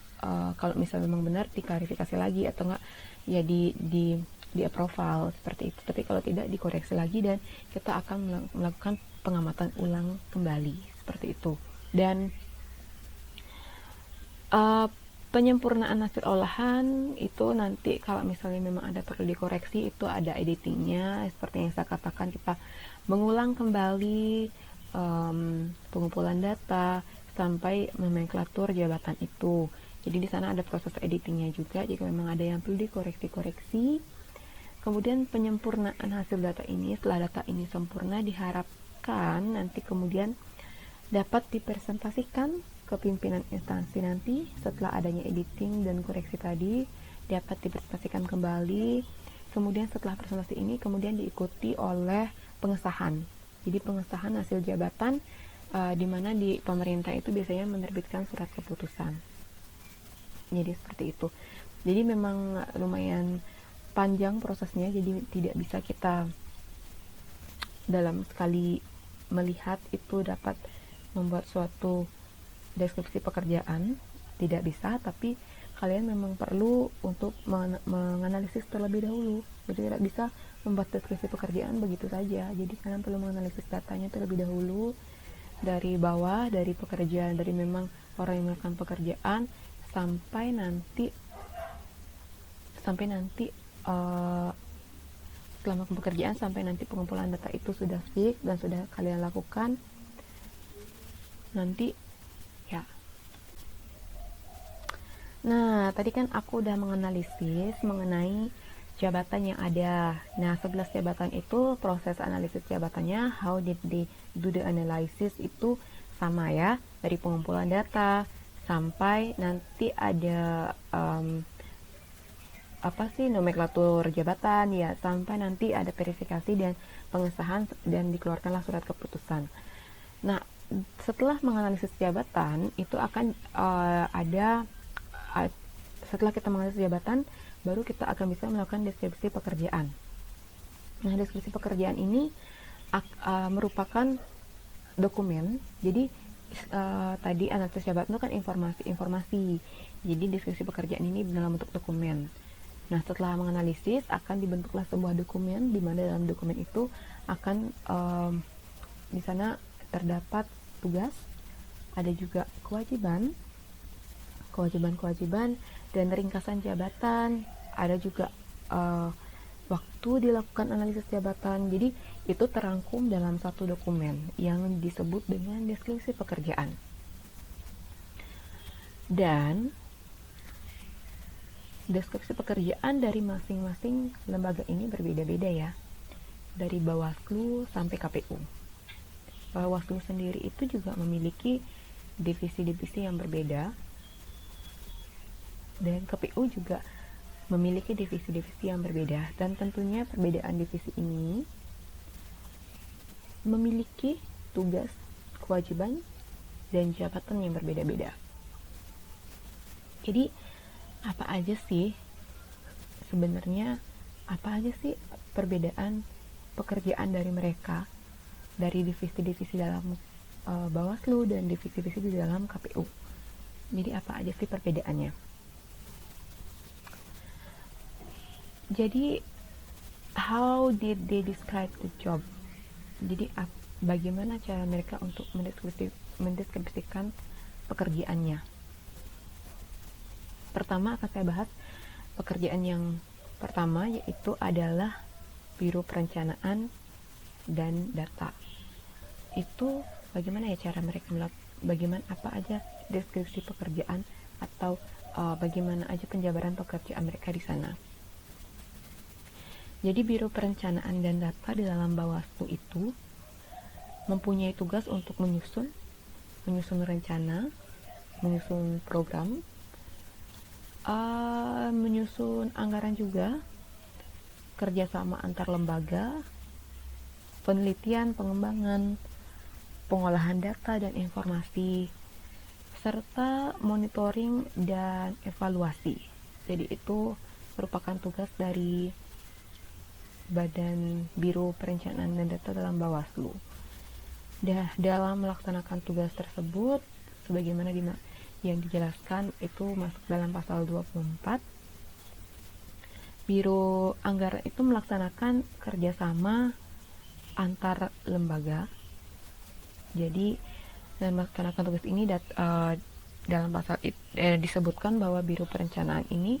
kalau misalnya memang benar diklarifikasi lagi, atau enggak ya di approval seperti itu. Tapi kalau tidak, dikoreksi lagi dan kita akan melakukan pengamatan ulang kembali seperti itu. Dan Penyempurnaan hasil olahan itu nanti kalau misalnya memang ada perlu dikoreksi, itu ada editingnya. Seperti yang saya katakan, kita mengulang kembali pengumpulan data sampai nomenklatur jabatan itu. Jadi di sana ada proses editingnya juga jika memang ada yang perlu dikoreksi-koreksi. Kemudian penyempurnaan hasil data ini, setelah data ini sempurna, diharapkan nanti kemudian dapat dipresentasikan ke pimpinan instansi nanti. Setelah adanya editing dan koreksi tadi, dapat dipresentasikan kembali. Kemudian setelah presentasi ini kemudian diikuti oleh pengesahan. Jadi pengesahan hasil jabatan, di mana di pemerintah itu biasanya menerbitkan surat keputusan. Jadi seperti itu. Jadi memang lumayan panjang prosesnya, jadi tidak bisa kita dalam sekali melihat itu dapat membuat suatu deskripsi pekerjaan, tidak bisa. Tapi kalian memang perlu untuk menganalisis terlebih dahulu. Jadi tidak bisa membuat deskripsi pekerjaan begitu saja. Jadi kalian perlu menganalisis datanya terlebih dahulu, dari bawah, dari pekerjaan, dari memang orang yang melakukan pekerjaan sampai nanti setelah melakukan pekerjaan, sampai nanti pengumpulan data itu sudah fix dan sudah kalian lakukan nanti ya. Nah, tadi kan aku udah menganalisis mengenai jabatan yang ada. Nah, 11 jabatan itu, proses analisis jabatannya, how did they do the analysis, itu sama ya, dari pengumpulan data sampai nanti ada nomenklatur jabatan ya, sampai nanti ada verifikasi dan pengesahan dan dikeluarkanlah surat keputusan. Nah, setelah menganalisis jabatan itu akan setelah kita menganalisis jabatan, baru kita akan bisa melakukan deskripsi pekerjaan. Nah, deskripsi pekerjaan ini merupakan dokumen. Jadi tadi analisis jabatan itu kan informasi. Jadi deskripsi pekerjaan ini dalam bentuk dokumen. Nah, setelah menganalisis akan dibentuklah sebuah dokumen, di mana dalam dokumen itu akan di sana terdapat tugas, ada juga kewajiban dan ringkasan jabatan, ada juga waktu dilakukan analisis jabatan. Jadi itu terangkum dalam satu dokumen yang disebut dengan deskripsi pekerjaan. Dan deskripsi pekerjaan dari masing-masing lembaga ini berbeda-beda ya, dari Bawaslu sampai KPU. Bawaslu sendiri itu juga memiliki divisi-divisi yang berbeda, dan KPU juga memiliki divisi-divisi yang berbeda. Dan tentunya perbedaan divisi ini memiliki tugas, kewajiban, dan jabatan yang berbeda-beda. Jadi apa aja sih perbedaan pekerjaan dari mereka, dari divisi-divisi dalam Bawaslu dan divisi-divisi di dalam KPU? Jadi apa aja sih perbedaannya? Jadi how did they describe the job? Jadi bagaimana cara mereka untuk mendeskripsikan pekerjaannya? Pertama akan saya bahas pekerjaan yang pertama, yaitu adalah Biro Perencanaan dan Data. Itu bagaimana ya cara mereka bagaimana apa aja deskripsi pekerjaan atau bagaimana aja penjabaran pekerjaan mereka di sana. Jadi Biro Perencanaan dan Data di dalam Bawaslu itu mempunyai tugas untuk menyusun rencana, menyusun program, menyusun anggaran juga, kerjasama antar lembaga, penelitian, pengembangan, pengolahan data dan informasi, serta monitoring dan evaluasi. Jadi itu merupakan tugas dari Badan Biro Perencanaan dan Data dalam Bawaslu. Dalam melaksanakan tugas tersebut, sebagaimana yang dijelaskan itu masuk dalam pasal 24, Biro Anggaran itu melaksanakan kerjasama antar lembaga. Jadi dalam melaksanakan tugas ini dalam pasal disebutkan bahwa Biro Perencanaan ini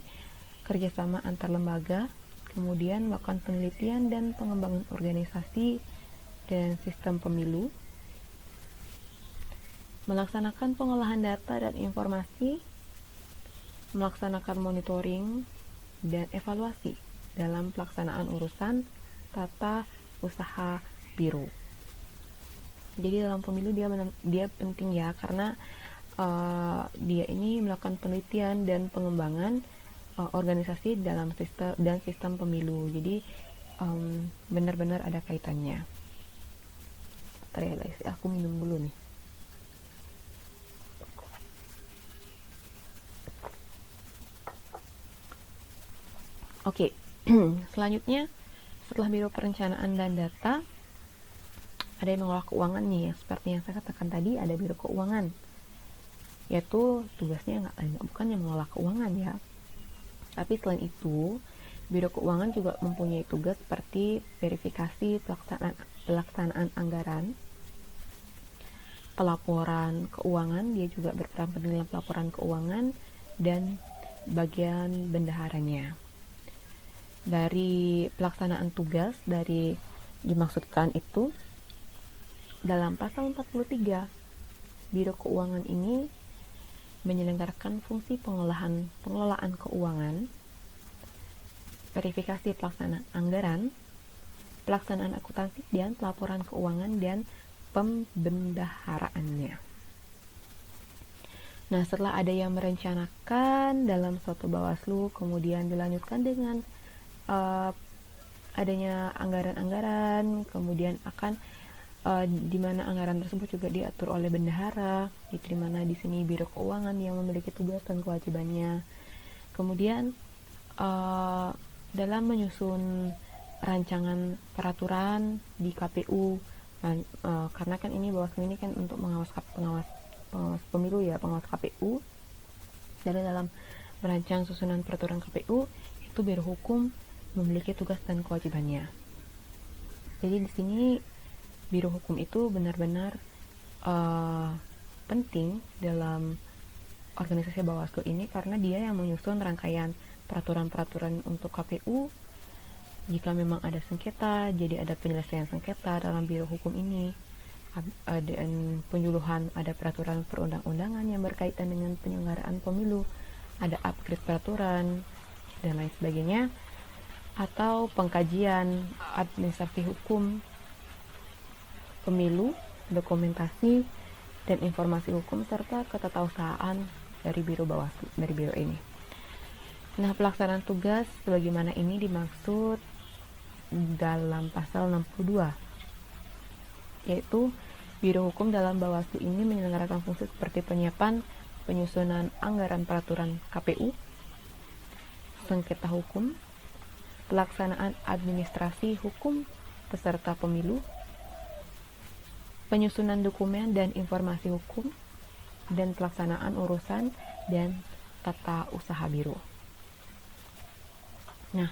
kerjasama antar lembaga, kemudian melakukan penelitian dan pengembangan organisasi dan sistem pemilu, melaksanakan pengolahan data dan informasi, melaksanakan monitoring dan evaluasi dalam pelaksanaan urusan tata usaha Biro. Jadi dalam pemilu dia penting ya, karena dia ini melakukan penelitian dan pengembangan organisasi dalam sistem pemilu. Jadi benar-benar ada kaitannya. Bentar ya guys, aku minum dulu nih. Oke, selanjutnya setelah Biro Perencanaan dan Data, ada yang mengelola keuangan nih. Seperti yang saya katakan tadi, ada Biro Keuangan, yaitu tugasnya bukan yang mengelola keuangan ya. Tapi selain itu, Biro Keuangan juga mempunyai tugas seperti verifikasi pelaksanaan anggaran, pelaporan keuangan, dia juga berperan penting dalam pelaporan keuangan, dan bagian bendaharanya. Dari pelaksanaan tugas dari dimaksudkan itu, dalam pasal 43, Biro Keuangan ini menyelenggarakan fungsi pengelolaan keuangan, verifikasi pelaksanaan anggaran, pelaksanaan akuntansi dan pelaporan keuangan dan pembendaharaannya. Nah, setelah ada yang merencanakan dalam suatu Bawaslu, kemudian dilanjutkan dengan adanya anggaran-anggaran, kemudian akan di mana anggaran tersebut juga diatur oleh bendahara, di mana di sini Biro Keuangan yang memiliki tugas dan kewajibannya. Kemudian dalam menyusun rancangan peraturan di KPU, karena kan ini Bawaslu ini kan untuk pengawas pemilu ya, pengawas KPU. Dan dalam merancang susunan peraturan KPU, itu Biro Hukum memiliki tugas dan kewajibannya. Jadi di sini Biro Hukum itu benar-benar penting dalam organisasi Bawaslu ini, karena dia yang menyusun rangkaian peraturan-peraturan untuk KPU. Jika memang ada sengketa, jadi ada penyelesaian sengketa dalam Biro Hukum ini, dan penyuluhan, ada peraturan perundang-undangan yang berkaitan dengan penyelenggaraan pemilu, ada upgrade peraturan dan lain sebagainya, atau pengkajian administrasi hukum pemilu, dokumentasi dan informasi hukum, serta ketatausahaan dari Biro Bawaslu, dari Biro ini. Nah, pelaksanaan tugas sebagaimana ini dimaksud dalam pasal 62, yaitu Biro Hukum dalam Bawaslu ini menyelenggarakan fungsi seperti penyiapan, penyusunan anggaran peraturan KPU, sengketa hukum, pelaksanaan administrasi hukum peserta pemilu, penyusunan dokumen dan informasi hukum, dan pelaksanaan urusan dan tata usaha Biro. Nah,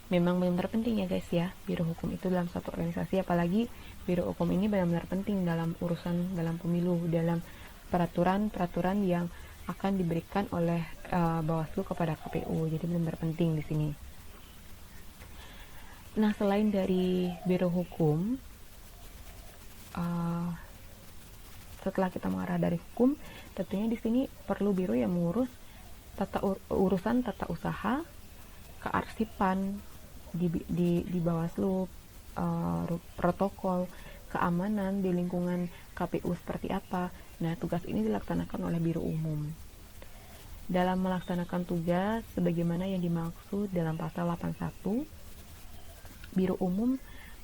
memang benar-benar penting ya guys ya, Biro Hukum itu dalam satu organisasi, apalagi Biro Hukum ini benar-benar penting dalam urusan dalam pemilu, dalam peraturan-peraturan yang akan diberikan oleh Bawaslu kepada KPU. Jadi benar-benar penting di sini. Nah, selain dari Biro Hukum, setelah kita mengarah dari hukum, tentunya di sini perlu biro yang mengurus urusan tata usaha, kearsipan di Bawaslu, protokol keamanan di lingkungan KPU seperti apa. Nah, tugas ini dilaksanakan oleh Biro Umum. Dalam melaksanakan tugas sebagaimana yang dimaksud dalam pasal 81, Biro Umum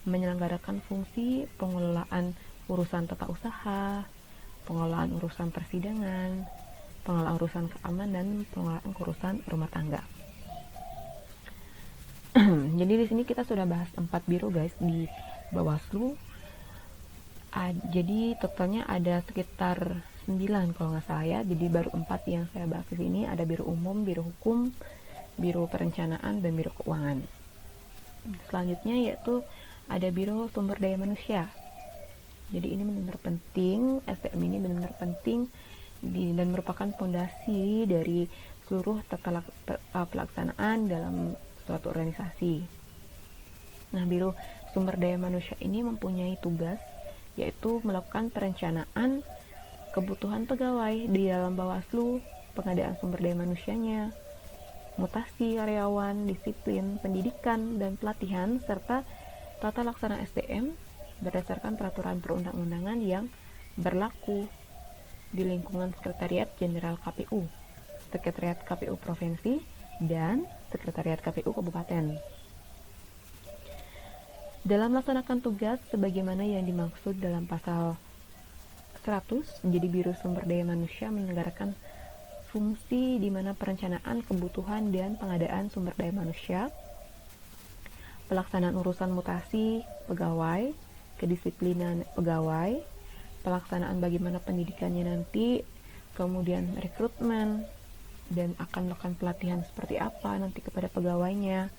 menyelenggarakan fungsi pengelolaan urusan tata usaha, pengelolaan urusan persidangan, pengelolaan urusan keamanan, pengelolaan urusan rumah tangga. Jadi di sini kita sudah bahas 4 biro guys di Bawaslu. Jadi totalnya ada sekitar 9 kalau nggak salah ya. Jadi baru 4 yang saya bahas di sini, ada Biro Umum, Biro Hukum, Biro Perencanaan, dan Biro Keuangan. Selanjutnya yaitu ada Biro Sumber Daya Manusia. Jadi ini benar-benar penting, SDM ini benar-benar penting dan merupakan fondasi dari seluruh pelaksanaan dalam suatu organisasi. Nah, Biro Sumber Daya Manusia ini mempunyai tugas yaitu melakukan perencanaan kebutuhan pegawai di dalam Bawaslu, pengadaan sumber daya manusianya, mutasi karyawan, disiplin, pendidikan, dan pelatihan, serta tata laksana SDM berdasarkan peraturan perundang-undangan yang berlaku di lingkungan Sekretariat Jenderal KPU, Sekretariat KPU Provinsi, dan Sekretariat KPU Kabupaten. Dalam melaksanakan tugas sebagaimana yang dimaksud dalam pasal 100, jadi Biro Sumber Daya Manusia menyelenggarakan fungsi di mana perencanaan kebutuhan dan pengadaan sumber daya manusia, pelaksanaan urusan mutasi pegawai, kedisiplinan pegawai, pelaksanaan bagaimana pendidikannya nanti, kemudian rekrutmen, dan akan melakukan pelatihan seperti apa nanti kepada pegawainya,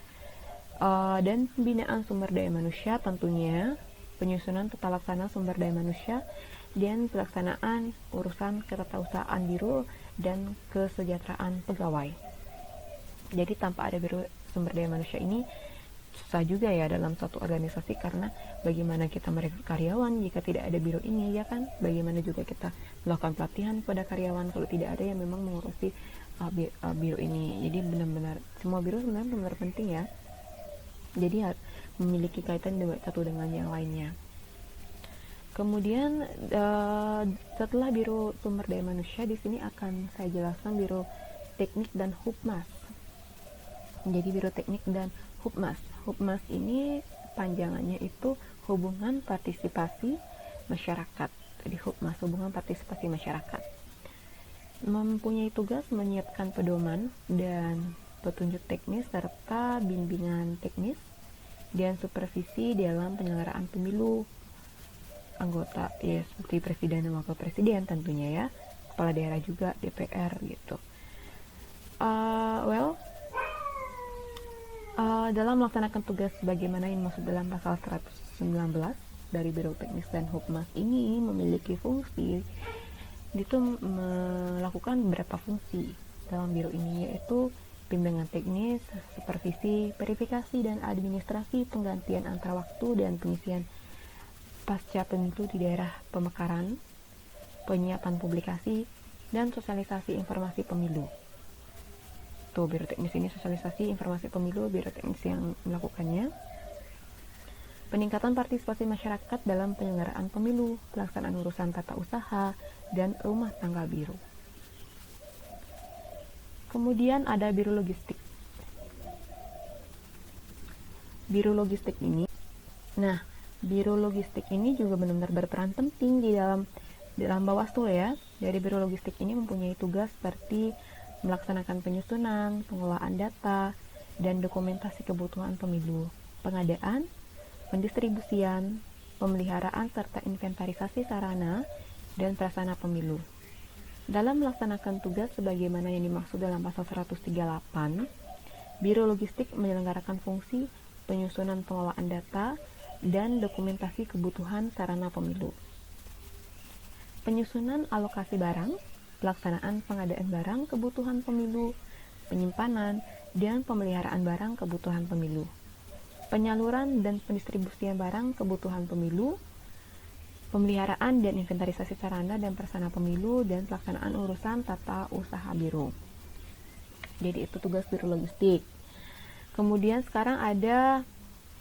dan pembinaan sumber daya manusia tentunya, penyusunan tata laksana sumber daya manusia, dan pelaksanaan urusan ketetausahaan biro dan kesejahteraan pegawai. Jadi tanpa ada Biro Sumber Daya Manusia ini susah juga ya dalam suatu organisasi, karena bagaimana kita merekrut karyawan jika tidak ada biro ini, ya kan? Bagaimana juga kita melakukan pelatihan kepada karyawan kalau tidak ada yang memang mengurusi biro ini. Jadi benar-benar semua biro sebenarnya benar-benar penting ya. Jadi harus memiliki kaitan satu dengan yang lainnya. Kemudian setelah Biro Sumber Daya Manusia, di sini akan saya jelaskan Biro Teknik dan Hupmas. Jadi Biro Teknik dan Hupmas. Hupmas ini panjangannya itu Hubungan Partisipasi Masyarakat. Jadi Hupmas, Hubungan Partisipasi Masyarakat. Mempunyai tugas menyiapkan pedoman dan petunjuk teknis serta bimbingan teknis dan supervisi dalam penyelenggaraan pemilu anggota, ya seperti presiden dan wakil presiden tentunya ya, kepala daerah juga, DPR gitu. Dalam melaksanakan tugas bagaimana yang dimaksud dalam pasal 119 dari Biro Teknis dan Hupmas ini memiliki fungsi itu melakukan beberapa fungsi dalam biro ini, yaitu bimbingan teknis, supervisi, verifikasi dan administrasi penggantian antar waktu dan pengisian pasca pemilu di daerah pemekaran, penyiapan publikasi, dan sosialisasi informasi pemilu. Tuh, Biro Teknis ini sosialisasi informasi pemilu, Biro Teknis yang melakukannya. Peningkatan partisipasi masyarakat dalam penyelenggaraan pemilu, pelaksanaan urusan tata usaha, dan rumah tangga biro. Kemudian ada Biro Logistik. Biro Logistik ini, Biro Logistik ini juga benar-benar berperan penting di dalam Bawaslu ya. Dari Biro Logistik ini mempunyai tugas seperti melaksanakan penyusunan, pengelolaan data, dan dokumentasi kebutuhan pemilu, pengadaan, pendistribusian, pemeliharaan, serta inventarisasi sarana dan prasarana pemilu. Dalam melaksanakan tugas sebagaimana yang dimaksud dalam pasal 138, Biro Logistik menyelenggarakan fungsi penyusunan pengelolaan data dan dokumentasi kebutuhan sarana pemilu, penyusunan alokasi barang, pelaksanaan pengadaan barang kebutuhan pemilu, penyimpanan dan pemeliharaan barang kebutuhan pemilu, penyaluran dan pendistribusian barang kebutuhan pemilu, pemeliharaan dan inventarisasi sarana dan prasarana pemilu, dan pelaksanaan urusan tata usaha biro. Jadi itu tugas Biro Logistik. Kemudian sekarang ada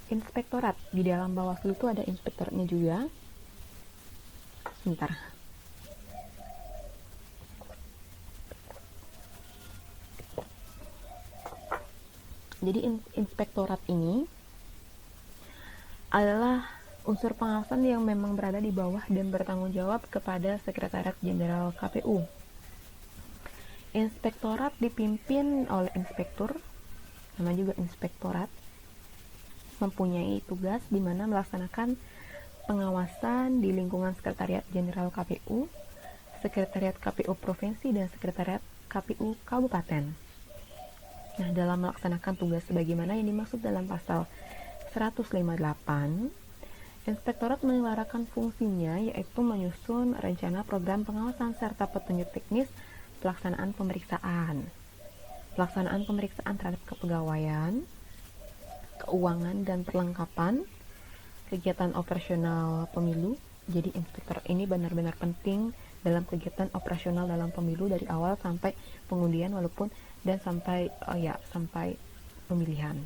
inspektorat. Di dalam Bawaslu itu ada inspektoratnya juga. Sebentar. Jadi inspektorat ini adalah unsur pengawasan yang memang berada di bawah dan bertanggung jawab kepada Sekretariat Jenderal KPU. Inspektorat dipimpin oleh inspektur, namanya juga inspektorat, mempunyai tugas di mana melaksanakan pengawasan di lingkungan Sekretariat Jenderal KPU, Sekretariat KPU Provinsi, dan Sekretariat KPU Kabupaten. Nah, dalam melaksanakan tugas sebagaimana yang dimaksud dalam pasal 158, Inspektorat menyelarakan fungsinya yaitu menyusun rencana program pengawasan serta petunjuk teknis pelaksanaan pemeriksaan. Pelaksanaan pemeriksaan terhadap kepegawaian, keuangan dan perlengkapan, kegiatan operasional pemilu. Jadi inspektor ini benar-benar penting dalam kegiatan operasional dalam pemilu dari awal sampai pengundian sampai pemilihan.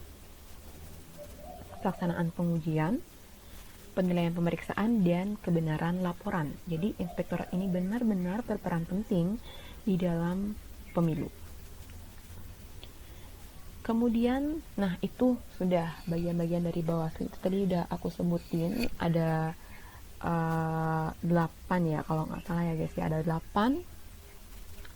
Pelaksanaan pengujian, penilaian pemeriksaan dan kebenaran laporan. Jadi inspektorat ini benar-benar berperan penting di dalam pemilu. Kemudian, nah itu sudah bagian-bagian dari Bawaslu. Itu tadi udah aku sebutin, ada 8 ya kalau nggak salah ya guys ya, ada 8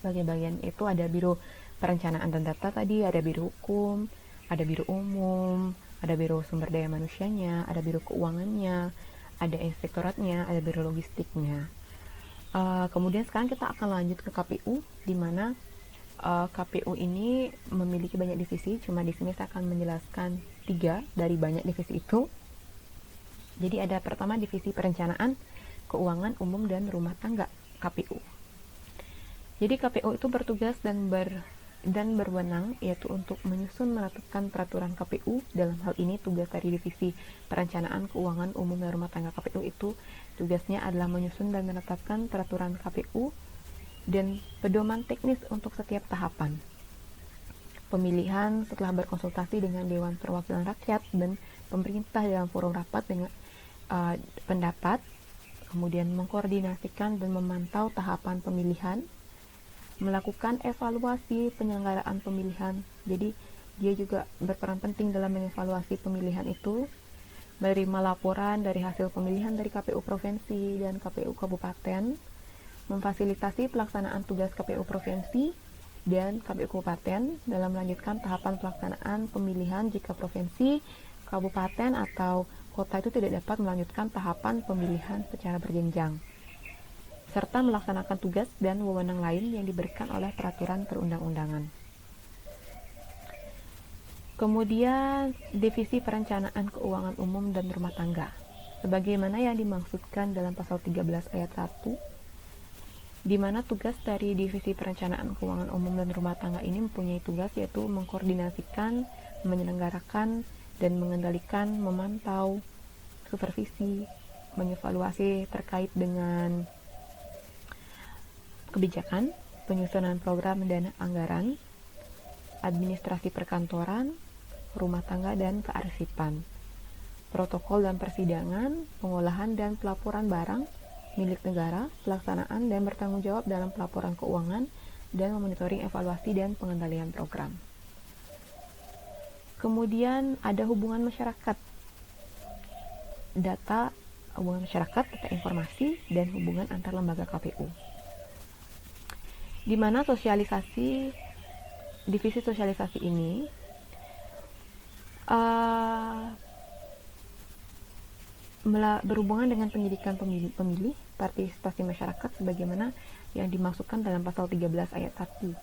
bagian-bagian. Itu ada Biro Perencanaan dan Data tadi, ada Biro Hukum, ada Biro Umum, ada Biro Sumber Daya Manusianya, ada Biro Keuangannya, ada Inspektoratnya, ada Biro Logistiknya. Kemudian sekarang kita akan lanjut ke KPU, di mana KPU ini memiliki banyak divisi. Cuma di sini saya akan menjelaskan 3 dari banyak divisi itu. Jadi ada pertama divisi Perencanaan, Keuangan Umum dan Rumah Tangga KPU. Jadi KPU itu bertugas dan berwenang yaitu untuk menyusun menetapkan peraturan KPU. Dalam hal ini tugas dari divisi Perencanaan, Keuangan Umum dan Rumah Tangga KPU itu tugasnya adalah menyusun dan menetapkan peraturan KPU dan pedoman teknis untuk setiap tahapan pemilihan setelah berkonsultasi dengan Dewan Perwakilan Rakyat dan pemerintah dalam forum rapat dengan pendapat, kemudian mengkoordinasikan dan memantau tahapan pemilihan, melakukan evaluasi penyelenggaraan pemilihan. Jadi dia juga berperan penting dalam mengevaluasi pemilihan itu, menerima laporan dari hasil pemilihan dari KPU Provinsi dan KPU Kabupaten, memfasilitasi pelaksanaan tugas KPU Provinsi dan KPU Kabupaten dalam melanjutkan tahapan pelaksanaan pemilihan jika provinsi, kabupaten, atau kota itu tidak dapat melanjutkan tahapan pemilihan secara berjenjang, serta melaksanakan tugas dan wewenang lain yang diberikan oleh peraturan perundang-undangan. Kemudian, Divisi Perencanaan Keuangan Umum dan Rumah Tangga, sebagaimana yang dimaksudkan dalam pasal 13 ayat 1, di mana tugas dari Divisi Perencanaan Keuangan Umum dan Rumah Tangga ini mempunyai tugas yaitu mengkoordinasikan, menyelenggarakan, dan mengendalikan, memantau, supervisi, mengevaluasi terkait dengan kebijakan, penyusunan program dan anggaran, administrasi perkantoran, rumah tangga dan kearsipan, protokol dan persidangan, pengolahan dan pelaporan barang milik negara, pelaksanaan dan bertanggung jawab dalam pelaporan keuangan, dan memonitoring evaluasi dan pengendalian program. Kemudian ada hubungan masyarakat, hubungan masyarakat, data informasi, dan hubungan antar lembaga KPU. Di mana divisi sosialisasi ini berhubungan dengan pendidikan pemilih, partisipasi masyarakat sebagaimana yang dimaksudkan dalam pasal 13 ayat 1,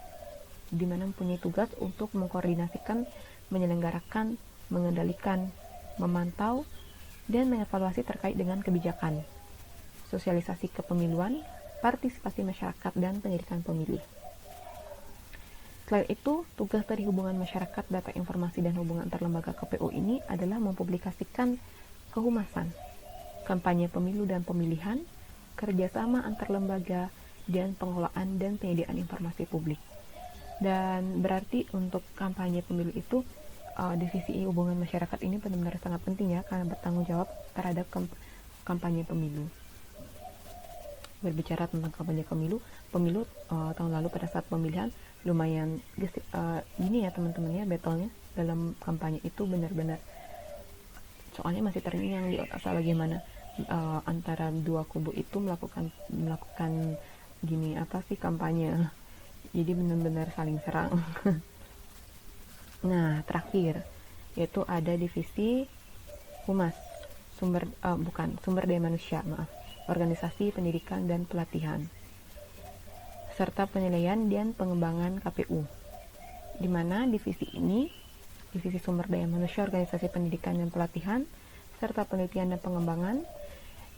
di mana mempunyai tugas untuk mengkoordinasikan, menyelenggarakan, mengendalikan, memantau, dan mengevaluasi terkait dengan kebijakan, sosialisasi kepemiluan, partisipasi masyarakat, dan pendidikan pemilih. Selain itu, tugas dari hubungan masyarakat, data informasi, dan hubungan antar lembaga KPU ini adalah mempublikasikan kehumasan, kampanye pemilu dan pemilihan, kerjasama antar lembaga, dan pengelolaan dan penyediaan informasi publik. Dan berarti untuk kampanye pemilu itu divisi hubungan masyarakat ini benar-benar sangat penting ya, karena bertanggung jawab terhadap kampanye pemilu. Berbicara tentang kampanye pemilu tahun lalu pada saat pemilihan lumayan gini ya teman-teman ya, battle-nya dalam kampanye itu benar-benar, soalnya masih terngiang di otak saya bagaimana antara dua kubu itu melakukan gini kampanye. Jadi benar-benar saling serang. Nah, terakhir yaitu ada divisi Humas, sumber daya manusia, organisasi pendidikan dan pelatihan, serta penilaian dan pengembangan KPU. Di mana divisi ini, divisi sumber daya manusia, organisasi pendidikan dan pelatihan, serta penelitian dan pengembangan,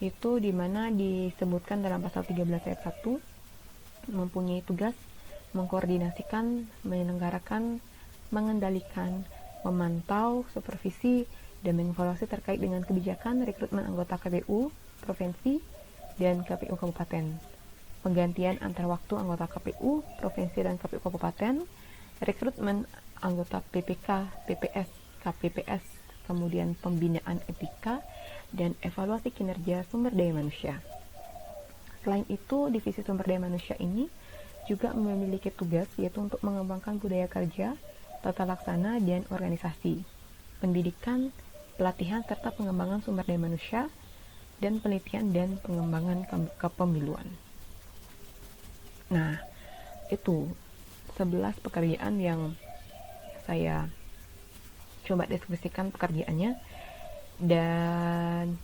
itu dimana disebutkan dalam pasal 13 ayat 1 mempunyai tugas mengkoordinasikan, menyelenggarakan, mengendalikan, memantau, supervisi, dan mengevaluasi terkait dengan kebijakan rekrutmen anggota KPU provinsi dan KPU kabupaten, penggantian antar waktu anggota KPU provinsi dan KPU kabupaten, rekrutmen anggota PPK, PPS, KPPS, kemudian pembinaan etika, dan evaluasi kinerja sumber daya manusia. Selain itu, divisi sumber daya manusia ini juga memiliki tugas yaitu untuk mengembangkan budaya kerja, tata laksana, dan organisasi, pendidikan, pelatihan, serta pengembangan sumber daya manusia, dan penelitian dan pengembangan kepemiluan. Nah, itu 11 pekerjaan yang saya coba deskripsikan pekerjaannya, dan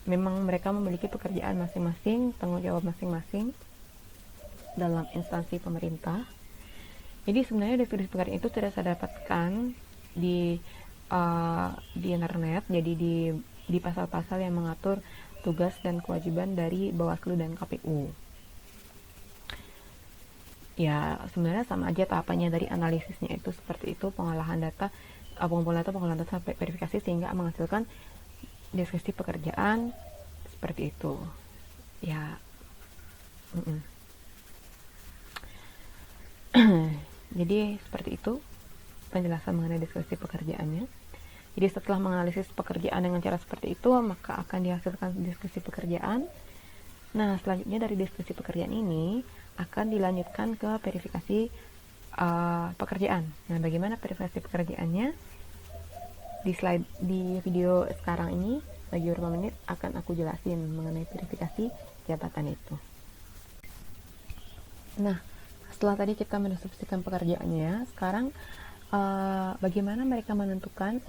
memang mereka memiliki pekerjaan masing-masing, tanggung jawab masing-masing dalam instansi pemerintah. Jadi sebenarnya deskripsi pekerjaan itu tidak saya dapatkan di internet, jadi di pasal-pasal yang mengatur tugas dan kewajiban dari Bawaslu dan KPU. Ya, sebenarnya sama aja tahapannya dari analisisnya itu seperti itu, pengolahan data, pengumpulan data sampai verifikasi sehingga menghasilkan deskripsi pekerjaan seperti itu. Ya, jadi seperti itu penjelasan mengenai deskripsi pekerjaannya. Jadi setelah menganalisis pekerjaan dengan cara seperti itu, maka akan dihasilkan deskripsi pekerjaan. Nah, selanjutnya dari deskripsi pekerjaan ini akan dilanjutkan ke verifikasi pekerjaan. Nah, bagaimana verifikasi pekerjaannya? Di video sekarang ini, lagi beberapa menit akan aku jelasin mengenai verifikasi jabatan itu. Nah, setelah tadi kita mendeskripsikan pekerjaannya, sekarang bagaimana mereka menentukan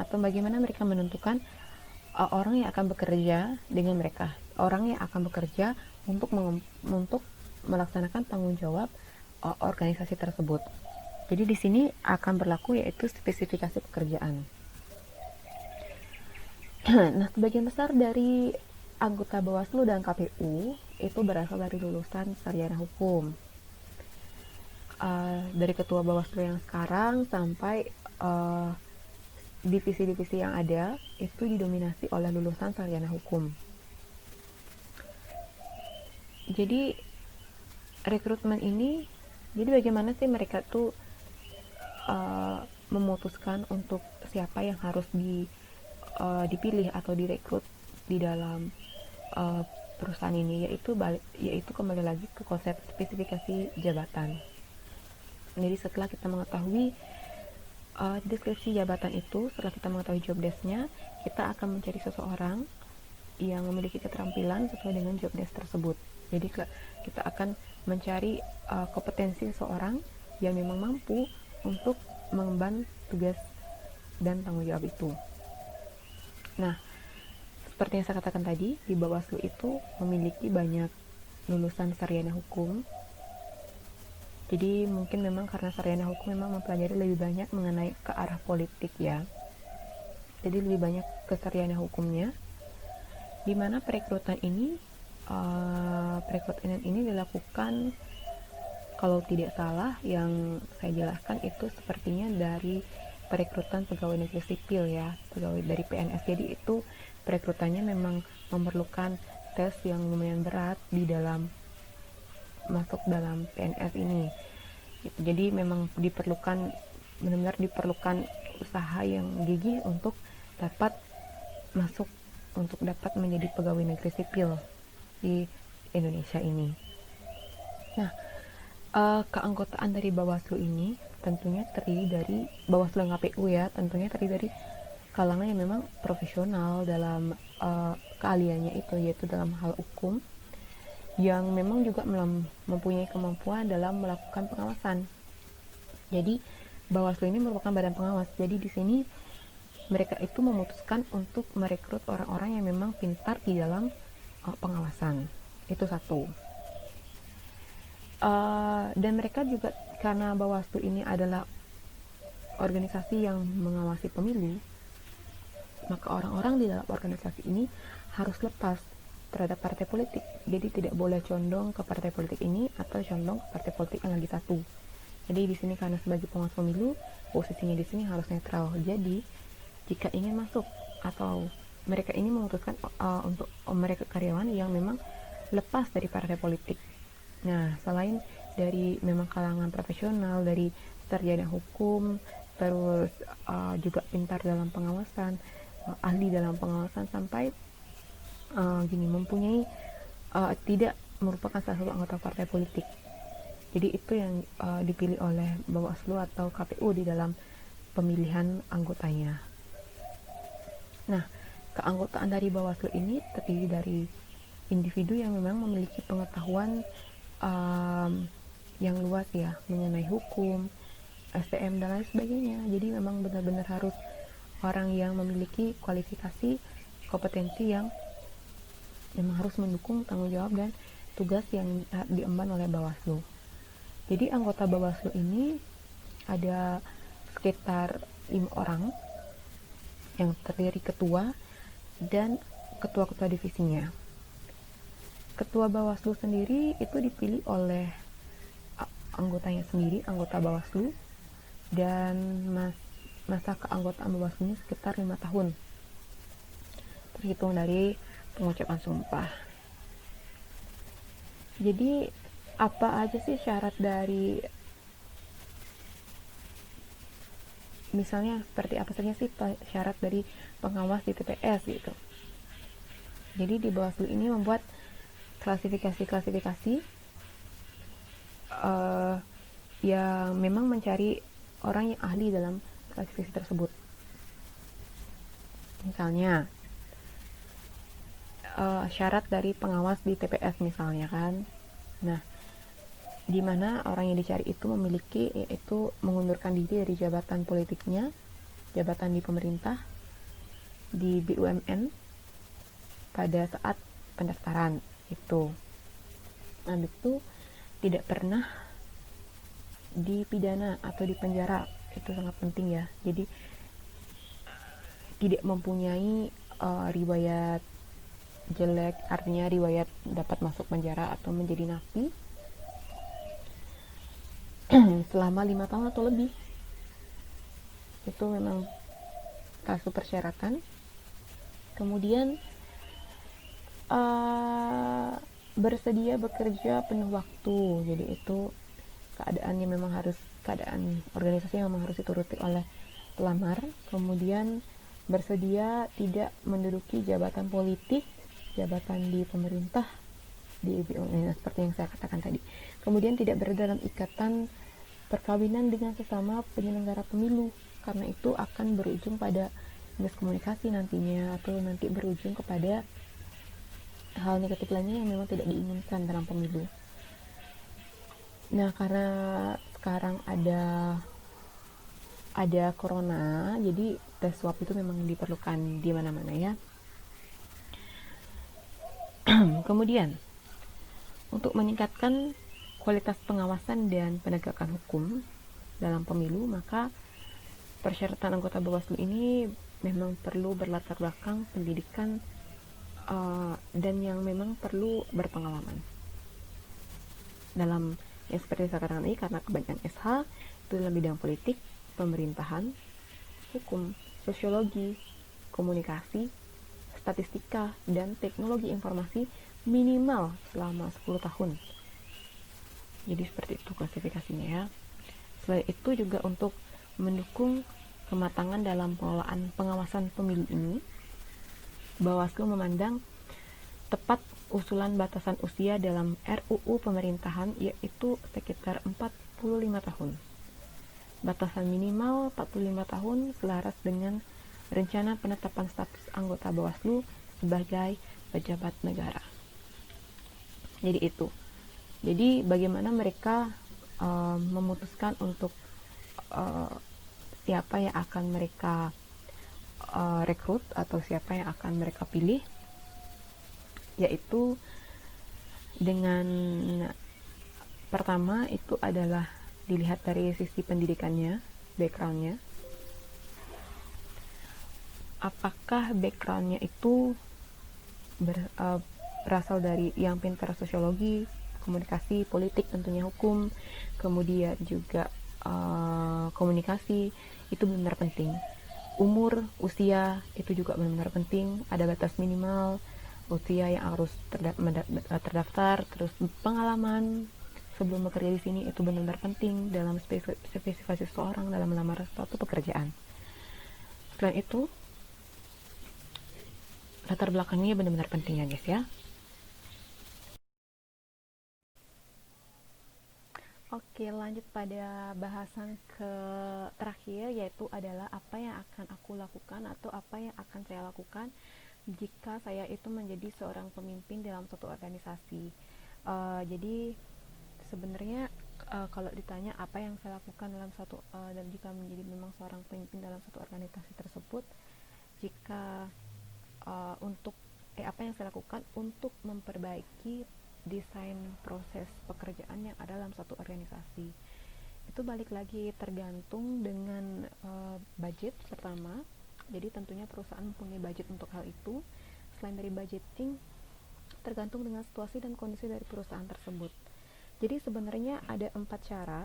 orang yang akan bekerja dengan mereka, orang yang akan bekerja untuk melaksanakan tanggung jawab organisasi tersebut. Jadi di sini akan berlaku yaitu spesifikasi pekerjaan. Nah, sebagian besar dari anggota Bawaslu dan KPU itu berasal dari lulusan sarjana hukum. Dari ketua Bawaslu yang sekarang sampai divisi-divisi yang ada itu didominasi oleh lulusan sarjana hukum. Jadi rekrutmen ini, jadi bagaimana sih mereka tuh memutuskan untuk siapa yang harus dipilih atau direkrut di dalam perusahaan ini, yaitu kembali lagi ke konsep spesifikasi jabatan. Jadi setelah kita mengetahui deskripsi jabatan itu, setelah kita mengetahui job desk-nya, kita akan mencari seseorang yang memiliki keterampilan sesuai dengan job desk tersebut. Jadi kita akan mencari kompetensi seseorang yang memang mampu untuk mengemban tugas dan tanggung jawab itu. Nah, seperti yang saya katakan tadi, di Bawaslu itu memiliki banyak lulusan sarjana hukum. Jadi mungkin memang karena sarjana hukum memang mempelajari lebih banyak mengenai ke arah politik ya. Jadi lebih banyak ke sarjana hukumnya. Di mana perekrutan ini dilakukan, kalau tidak salah yang saya jelaskan itu sepertinya dari perekrutan pegawai negeri sipil ya, pegawai dari PNS. Jadi itu perekrutannya memang memerlukan tes yang lumayan berat di dalam masuk dalam PNS ini. Jadi memang benar-benar diperlukan usaha yang gigih untuk dapat masuk, untuk dapat menjadi pegawai negeri sipil di Indonesia ini. Nah, keanggotaan dari Bawaslu ini tentunya terdiri dari Bawaslu dan KPU ya, tentunya terdiri dari kalangan yang memang profesional dalam keahliannya itu, yaitu dalam hal hukum, yang memang juga mempunyai kemampuan dalam melakukan pengawasan. Jadi Bawaslu ini merupakan badan pengawas. Jadi di sini mereka itu memutuskan untuk merekrut orang-orang yang memang pintar di dalam pengawasan. Itu satu. Dan mereka juga, karena Bawaslu ini adalah organisasi yang mengawasi pemilu, maka orang-orang di dalam organisasi ini harus lepas terhadap partai politik. Jadi tidak boleh condong ke partai politik ini atau condong ke partai politik yang lagi satu. Jadi di sini karena sebagai pengawas pemilu, posisinya di sini harus netral. Jadi jika ingin masuk atau mereka ini memutuskan untuk mereka karyawan yang memang lepas dari partai politik. Nah, selain dari memang kalangan profesional, dari sarjana hukum, terus juga pintar dalam pengawasan, ahli dalam pengawasan, sampai mempunyai tidak merupakan salah satu anggota partai politik. Jadi itu yang dipilih oleh Bawaslu atau KPU di dalam pemilihan anggotanya. Nah, keanggotaan dari Bawaslu ini terdiri dari individu yang memang memiliki pengetahuan yang luas ya mengenai hukum, STM dan lain sebagainya. Jadi memang benar-benar harus orang yang memiliki kualifikasi, kompetensi yang memang harus mendukung tanggung jawab dan tugas yang diemban oleh Bawaslu. Jadi anggota Bawaslu ini ada sekitar 5 orang yang terdiri ketua dan ketua-ketua divisinya. Ketua Bawaslu sendiri itu dipilih oleh anggotanya sendiri, anggota Bawaslu, dan masa keanggotaan Bawaslu ini sekitar 5 tahun terhitung dari pengucapan sumpah. Jadi apa aja sih syarat dari, misalnya seperti apa saja sih syarat dari pengawas di TPS gitu. Jadi di Bawaslu ini membuat klasifikasi yang memang mencari orang yang ahli dalam klasifikasi tersebut. Misalnya syarat dari pengawas di TPS misalnya kan. Nah, di mana orang yang dicari itu memiliki, yaitu mengundurkan diri dari jabatan politiknya, jabatan di pemerintah, di BUMN pada saat pendaftaran itu. Habis itu tidak pernah dipidana atau dipenjara, itu sangat penting ya. Jadi tidak mempunyai riwayat jelek, artinya riwayat dapat masuk penjara atau menjadi napi selama 5 tahun atau lebih. Itu memang salah satu persyaratan. Kemudian bersedia bekerja penuh waktu. Jadi itu keadaannya memang harus, keadaan organisasi memang harus dituruti oleh pelamar. Kemudian bersedia tidak menduduki jabatan politik, jabatan di pemerintah, di BUMN seperti yang saya katakan tadi. Kemudian tidak berada dalam ikatan perkawinan dengan sesama penyelenggara pemilu, karena itu akan berujung pada miskomunikasi nantinya, atau nanti berujung kepada hal negatif lainnya yang memang tidak diinginkan dalam pemilu. Nah, karena sekarang ada corona, jadi tes swab itu memang diperlukan di mana-mana ya. Kemudian untuk meningkatkan kualitas pengawasan dan penegakan hukum dalam pemilu, maka persyaratan anggota Bawaslu ini memang perlu berlatar belakang pendidikan dan yang memang perlu berpengalaman dalam yang seperti saya katakan tadi, karena kebanyakan SH itu dalam bidang politik, pemerintahan, hukum, sosiologi, komunikasi, statistika, dan teknologi informasi minimal selama 10 tahun. Jadi seperti itu klasifikasinya ya. Selain itu juga untuk mendukung kematangan dalam pengelolaan pengawasan pemilu ini, Bawaslu memandang tepat usulan batasan usia dalam RUU pemerintahan, yaitu sekitar 45 tahun. Batasan minimal 45 tahun selaras dengan rencana penetapan status anggota Bawaslu sebagai pejabat negara. Jadi itu. Jadi bagaimana mereka memutuskan untuk siapa yang akan mereka rekrut atau siapa yang akan mereka pilih, yaitu dengan pertama itu adalah dilihat dari sisi pendidikannya, backgroundnya. apakah backgroundnya itu berasal dari yang pintar sosiologi, komunikasi, politik, tentunya hukum, kemudian juga komunikasi, itu benar-benar penting. Umur, usia itu juga benar-benar penting. Ada batas minimal usia yang harus terdaftar, terus pengalaman sebelum bekerja di sini itu benar-benar penting dalam spesifikasi seseorang dalam melamar suatu pekerjaan. Selain itu, latar belakangnya benar-benar penting ya guys ya. Oke, lanjut pada bahasan ke terakhir, yaitu adalah apa yang akan aku lakukan atau apa yang akan saya lakukan jika saya itu menjadi seorang pemimpin dalam suatu organisasi. Jadi sebenarnya kalau ditanya apa yang saya lakukan dalam satu dan jika menjadi memang seorang pemimpin dalam satu organisasi tersebut, jika untuk apa yang saya lakukan untuk memperbaiki desain proses pekerjaan yang ada dalam satu organisasi. Itu balik lagi tergantung dengan budget pertama. Jadi tentunya perusahaan mempunyai budget untuk hal itu. Selain dari budgeting, tergantung dengan situasi dan kondisi dari perusahaan tersebut. Jadi sebenarnya ada 4 cara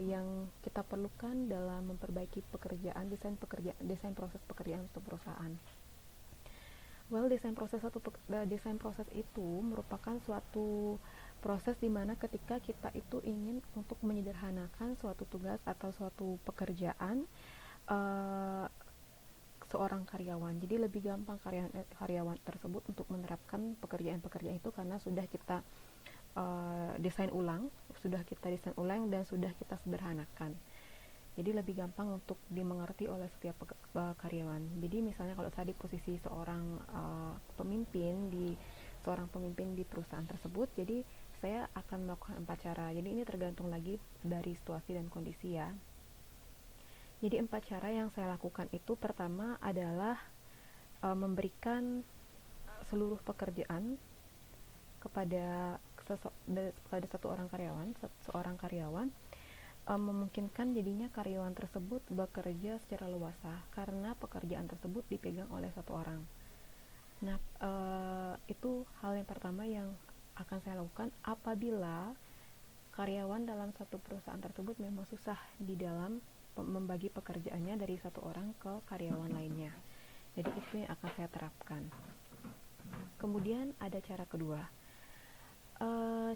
yang kita perlukan dalam memperbaiki pekerjaan, desain proses pekerjaan untuk perusahaan. Desain proses itu merupakan suatu proses di mana ketika kita itu ingin untuk menyederhanakan suatu tugas atau suatu pekerjaan seorang karyawan. Jadi lebih gampang karyawan tersebut untuk menerapkan pekerjaan-pekerjaan itu karena sudah kita desain ulang dan sudah kita sederhanakan. Jadi lebih gampang untuk dimengerti oleh setiap karyawan. Jadi misalnya kalau saya di posisi seorang pemimpin di perusahaan tersebut, jadi saya akan melakukan 4 cara. Jadi ini tergantung lagi dari situasi dan kondisi ya. Jadi 4 cara yang saya lakukan itu pertama adalah memberikan seluruh pekerjaan kepada seorang karyawan, memungkinkan jadinya karyawan tersebut bekerja secara luasa karena pekerjaan tersebut dipegang oleh satu orang. Nah, itu hal yang pertama yang akan saya lakukan apabila karyawan dalam satu perusahaan tersebut memang susah di dalam membagi pekerjaannya dari satu orang ke karyawan lainnya. Jadi itu yang akan saya terapkan. Kemudian ada cara kedua.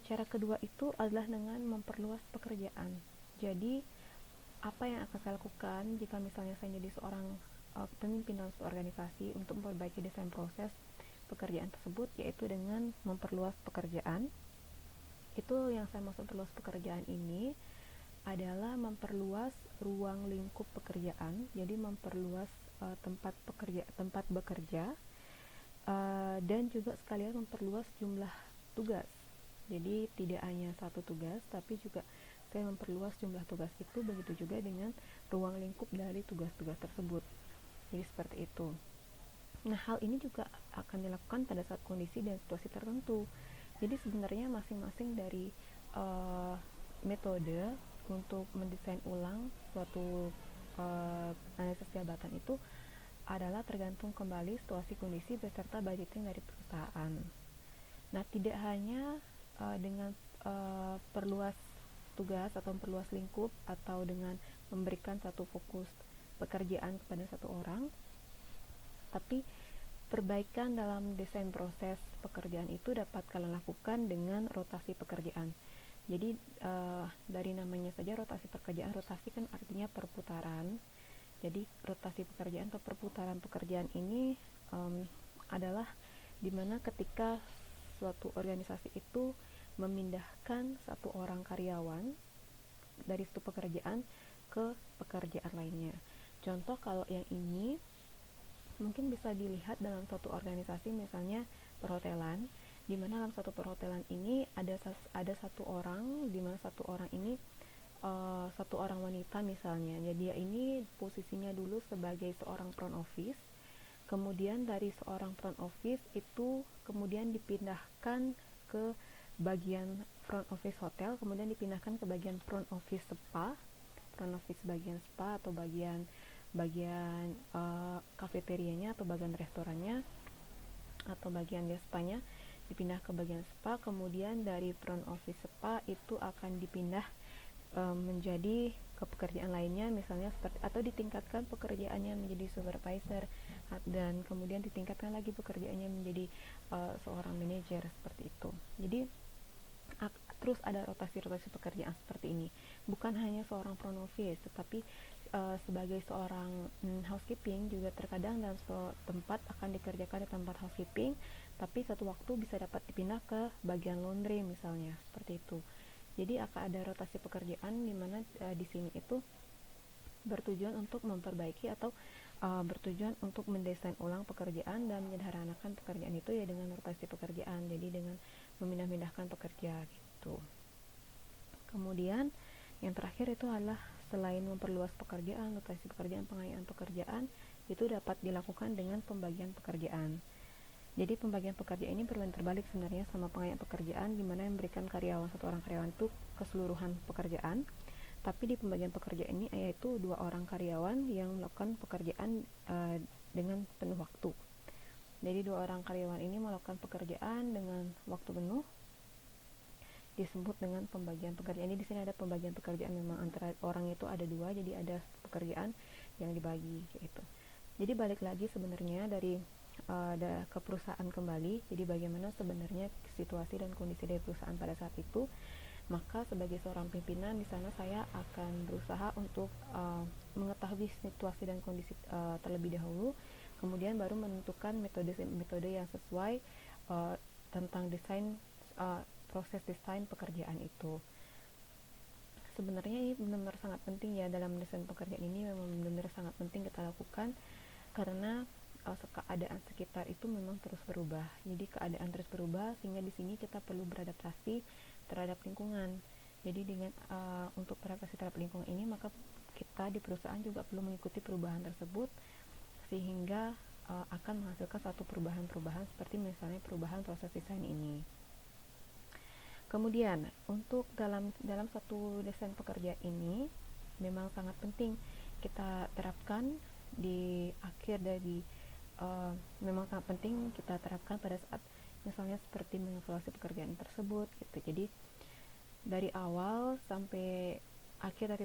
Cara kedua itu adalah dengan memperluas pekerjaan. Jadi apa yang akan saya lakukan jika misalnya saya menjadi seorang pemimpin dalam suatu organisasi untuk memperbaiki desain proses pekerjaan tersebut, yaitu dengan memperluas pekerjaan. Itu yang saya maksud perluas pekerjaan ini adalah memperluas ruang lingkup pekerjaan. Jadi memperluas tempat bekerja dan juga sekalian memperluas jumlah tugas. Jadi tidak hanya satu tugas, tapi juga saya memperluas jumlah tugas itu, begitu juga dengan ruang lingkup dari tugas-tugas tersebut. Jadi seperti itu. Nah, hal ini juga akan dilakukan pada saat kondisi dan situasi tertentu. Jadi sebenarnya masing-masing dari metode untuk mendesain ulang suatu analisis jabatan itu adalah tergantung kembali situasi kondisi beserta budgeting dari perusahaan. Nah, tidak hanya dengan perluas tugas atau memperluas lingkup atau dengan memberikan satu fokus pekerjaan kepada satu orang, tapi perbaikan dalam desain proses pekerjaan itu dapat kalian lakukan dengan rotasi pekerjaan. Jadi dari namanya saja rotasi pekerjaan, rotasi kan artinya perputaran. Jadi rotasi pekerjaan atau perputaran pekerjaan ini adalah dimana ketika suatu organisasi itu memindahkan satu orang karyawan dari satu pekerjaan ke pekerjaan lainnya. Contoh kalau yang ini mungkin bisa dilihat dalam suatu organisasi, misalnya perhotelan, di mana dalam satu perhotelan ini ada satu orang, di mana satu orang ini satu orang wanita misalnya. Jadi dia ini posisinya dulu sebagai seorang front office. Kemudian dari seorang front office itu kemudian dipindahkan ke bagian front office hotel, kemudian dipindahkan ke bagian front office bagian spa atau bagian bagian kafeterianya atau bagian restorannya atau bagian dia spanya dipindah ke bagian spa, kemudian dari front office spa itu akan dipindah menjadi ke pekerjaan lainnya, misalnya seperti atau ditingkatkan pekerjaannya menjadi supervisor dan kemudian ditingkatkan lagi pekerjaannya menjadi seorang manajer seperti itu. Jadi terus ada rotasi-rotasi pekerjaan seperti ini, bukan hanya seorang front office tetapi sebagai seorang housekeeping juga terkadang dalam suatu tempat akan dikerjakan di tempat housekeeping, tapi satu waktu bisa dapat dipindah ke bagian laundry misalnya, seperti itu. Jadi akan ada rotasi pekerjaan di mana di sini itu bertujuan untuk memperbaiki atau bertujuan untuk mendesain ulang pekerjaan dan menyederhanakan pekerjaan itu ya dengan rotasi pekerjaan, jadi dengan memindah-mindahkan pekerja gitu. Kemudian yang terakhir itu adalah selain memperluas pekerjaan, rotasi pekerjaan, pengayaan pekerjaan itu dapat dilakukan dengan pembagian pekerjaan. Jadi pembagian pekerjaan ini berbanding terbalik sebenarnya sama pengayaan pekerjaan, di mana yang memberikan satu orang karyawan itu keseluruhan pekerjaan. Tapi di pembagian pekerjaan ini yaitu 2 orang karyawan yang melakukan pekerjaan dengan penuh waktu. Jadi 2 orang karyawan ini melakukan pekerjaan dengan waktu penuh, disebut dengan pembagian pekerjaan. Ini di sini ada pembagian pekerjaan, memang antara orang itu ada 2, jadi ada pekerjaan yang dibagi gitu. Jadi balik lagi sebenarnya dari ke perusahaan kembali. Jadi bagaimana sebenarnya situasi dan kondisi dari perusahaan pada saat itu. Maka sebagai seorang pimpinan di sana saya akan berusaha untuk mengetahui situasi dan kondisi terlebih dahulu, kemudian baru menentukan metode yang sesuai tentang desain proses desain pekerjaan itu. Sebenarnya ini benar-benar sangat penting ya, dalam desain pekerjaan ini memang benar-benar sangat penting kita lakukan karena keadaan sekitar itu memang terus berubah. Jadi keadaan terus berubah sehingga di sini kita perlu beradaptasi terhadap lingkungan. Jadi dengan untuk beradaptasi terhadap lingkungan ini, maka kita di perusahaan juga perlu mengikuti perubahan tersebut sehingga akan menghasilkan satu perubahan-perubahan seperti misalnya perubahan proses desain ini. Kemudian untuk dalam satu desain pekerjaan ini memang sangat penting kita terapkan di akhir dari memang sangat penting kita terapkan pada saat misalnya seperti mengevaluasi pekerjaan tersebut gitu. Jadi dari awal sampai akhir dari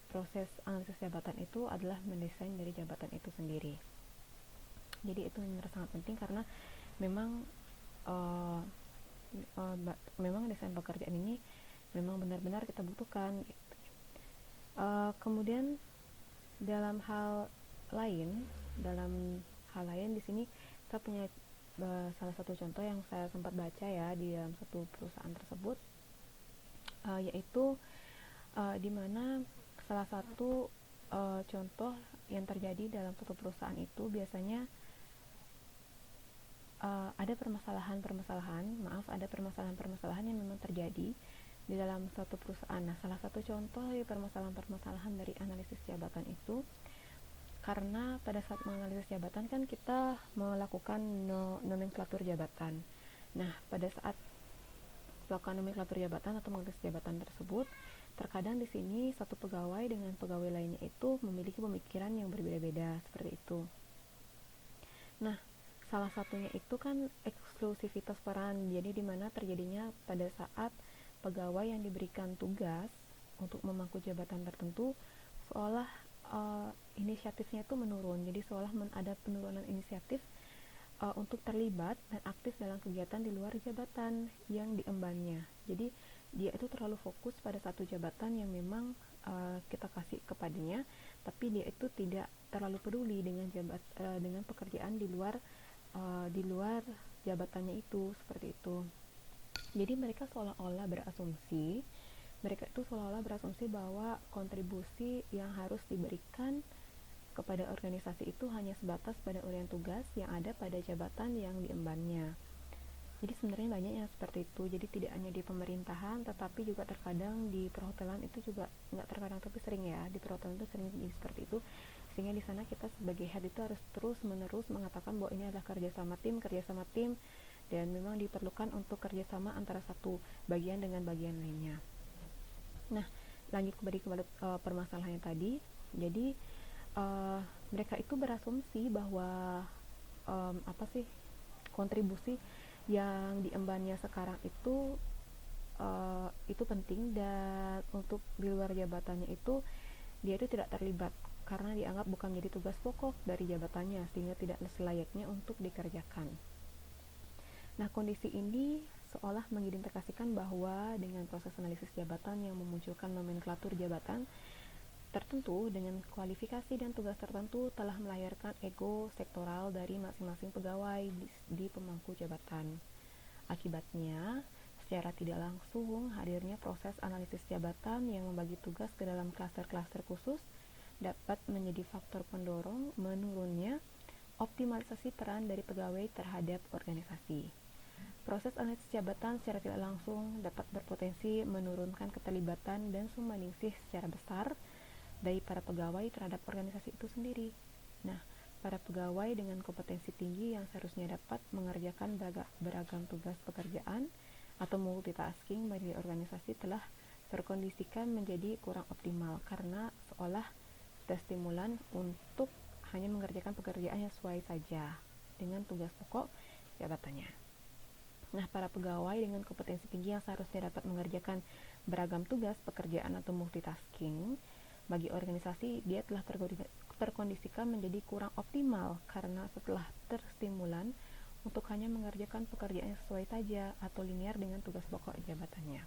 proses analisis jabatan itu adalah mendesain dari jabatan itu sendiri. Jadi itu benar sangat penting karena memang memang desain pekerjaan ini memang benar-benar kita butuhkan gitu. Kemudian dalam hal lain di sini kita punya salah satu contoh yang saya sempat baca ya di dalam satu perusahaan tersebut, yaitu di mana salah satu contoh yang terjadi dalam satu perusahaan itu biasanya ada permasalahan yang memang terjadi di dalam suatu perusahaan. Nah, salah satu contoh dari permasalahan dari analisis jabatan itu, karena pada saat menganalisis jabatan kan kita melakukan nomenklatur jabatan. Nah, pada saat melakukan nomenklatur jabatan atau menganalisis jabatan tersebut, terkadang di sini satu pegawai dengan pegawai lainnya itu memiliki pemikiran yang berbeda-beda seperti itu. Nah, salah satunya itu kan eksklusivitas peran. Jadi di mana terjadinya pada saat pegawai yang diberikan tugas untuk memangku jabatan tertentu seolah inisiatifnya itu menurun. Jadi seolah ada penurunan inisiatif untuk terlibat dan aktif dalam kegiatan di luar jabatan yang diembannya. Jadi dia itu terlalu fokus pada satu jabatan yang memang kita kasih kepadanya, tapi dia itu tidak terlalu peduli dengan pekerjaan di luar jabatannya itu, seperti itu. Jadi mereka seolah-olah berasumsi bahwa kontribusi yang harus diberikan kepada organisasi itu hanya sebatas pada urian tugas yang ada pada jabatan yang diembannya. Jadi sebenarnya banyak yang seperti itu. Jadi tidak hanya di pemerintahan, tetapi juga terkadang di perhotelan itu juga nggak terkadang tapi sering ya, di perhotelan itu sering jadi seperti itu. Sehingga di sana kita sebagai head itu harus terus-menerus mengatakan bahwa ini adalah kerjasama tim, dan memang diperlukan untuk kerjasama antara satu bagian dengan bagian lainnya. Nah, lanjut kembali permasalahannya tadi. Jadi mereka itu berasumsi bahwa apa sih kontribusi yang diembannya sekarang itu penting, dan untuk di luar jabatannya itu dia itu tidak terlibat karena dianggap bukan menjadi tugas pokok dari jabatannya sehingga tidak selayaknya untuk dikerjakan. Nah, kondisi ini seolah mengidentifikasikan bahwa dengan proses analisis jabatan yang memunculkan nomenklatur jabatan tertentu dengan kualifikasi dan tugas tertentu telah melahirkan ego sektoral dari masing-masing pegawai di pemangku jabatan. Akibatnya, secara tidak langsung hadirnya proses analisis jabatan yang membagi tugas ke dalam klaster-klaster khusus dapat menjadi faktor pendorong menurunnya optimalisasi peran dari pegawai terhadap organisasi. Proses analisis jabatan secara tidak langsung dapat berpotensi menurunkan keterlibatan dan sumbangsih secara besar dari para pegawai terhadap organisasi itu sendiri. Nah, para pegawai dengan kompetensi tinggi yang seharusnya dapat mengerjakan beragam tugas pekerjaan atau multitasking bagi organisasi telah terkondisikan menjadi kurang optimal karena seolah terstimulan untuk hanya mengerjakan pekerjaan yang sesuai saja dengan tugas pokok jabatannya. Nah, para pegawai dengan kompetensi tinggi yang seharusnya dapat mengerjakan beragam tugas pekerjaan atau multitasking bagi organisasi, dia telah terkondisikan menjadi kurang optimal karena setelah terstimulan untuk hanya mengerjakan pekerjaan yang sesuai saja atau linear dengan tugas pokok jabatannya.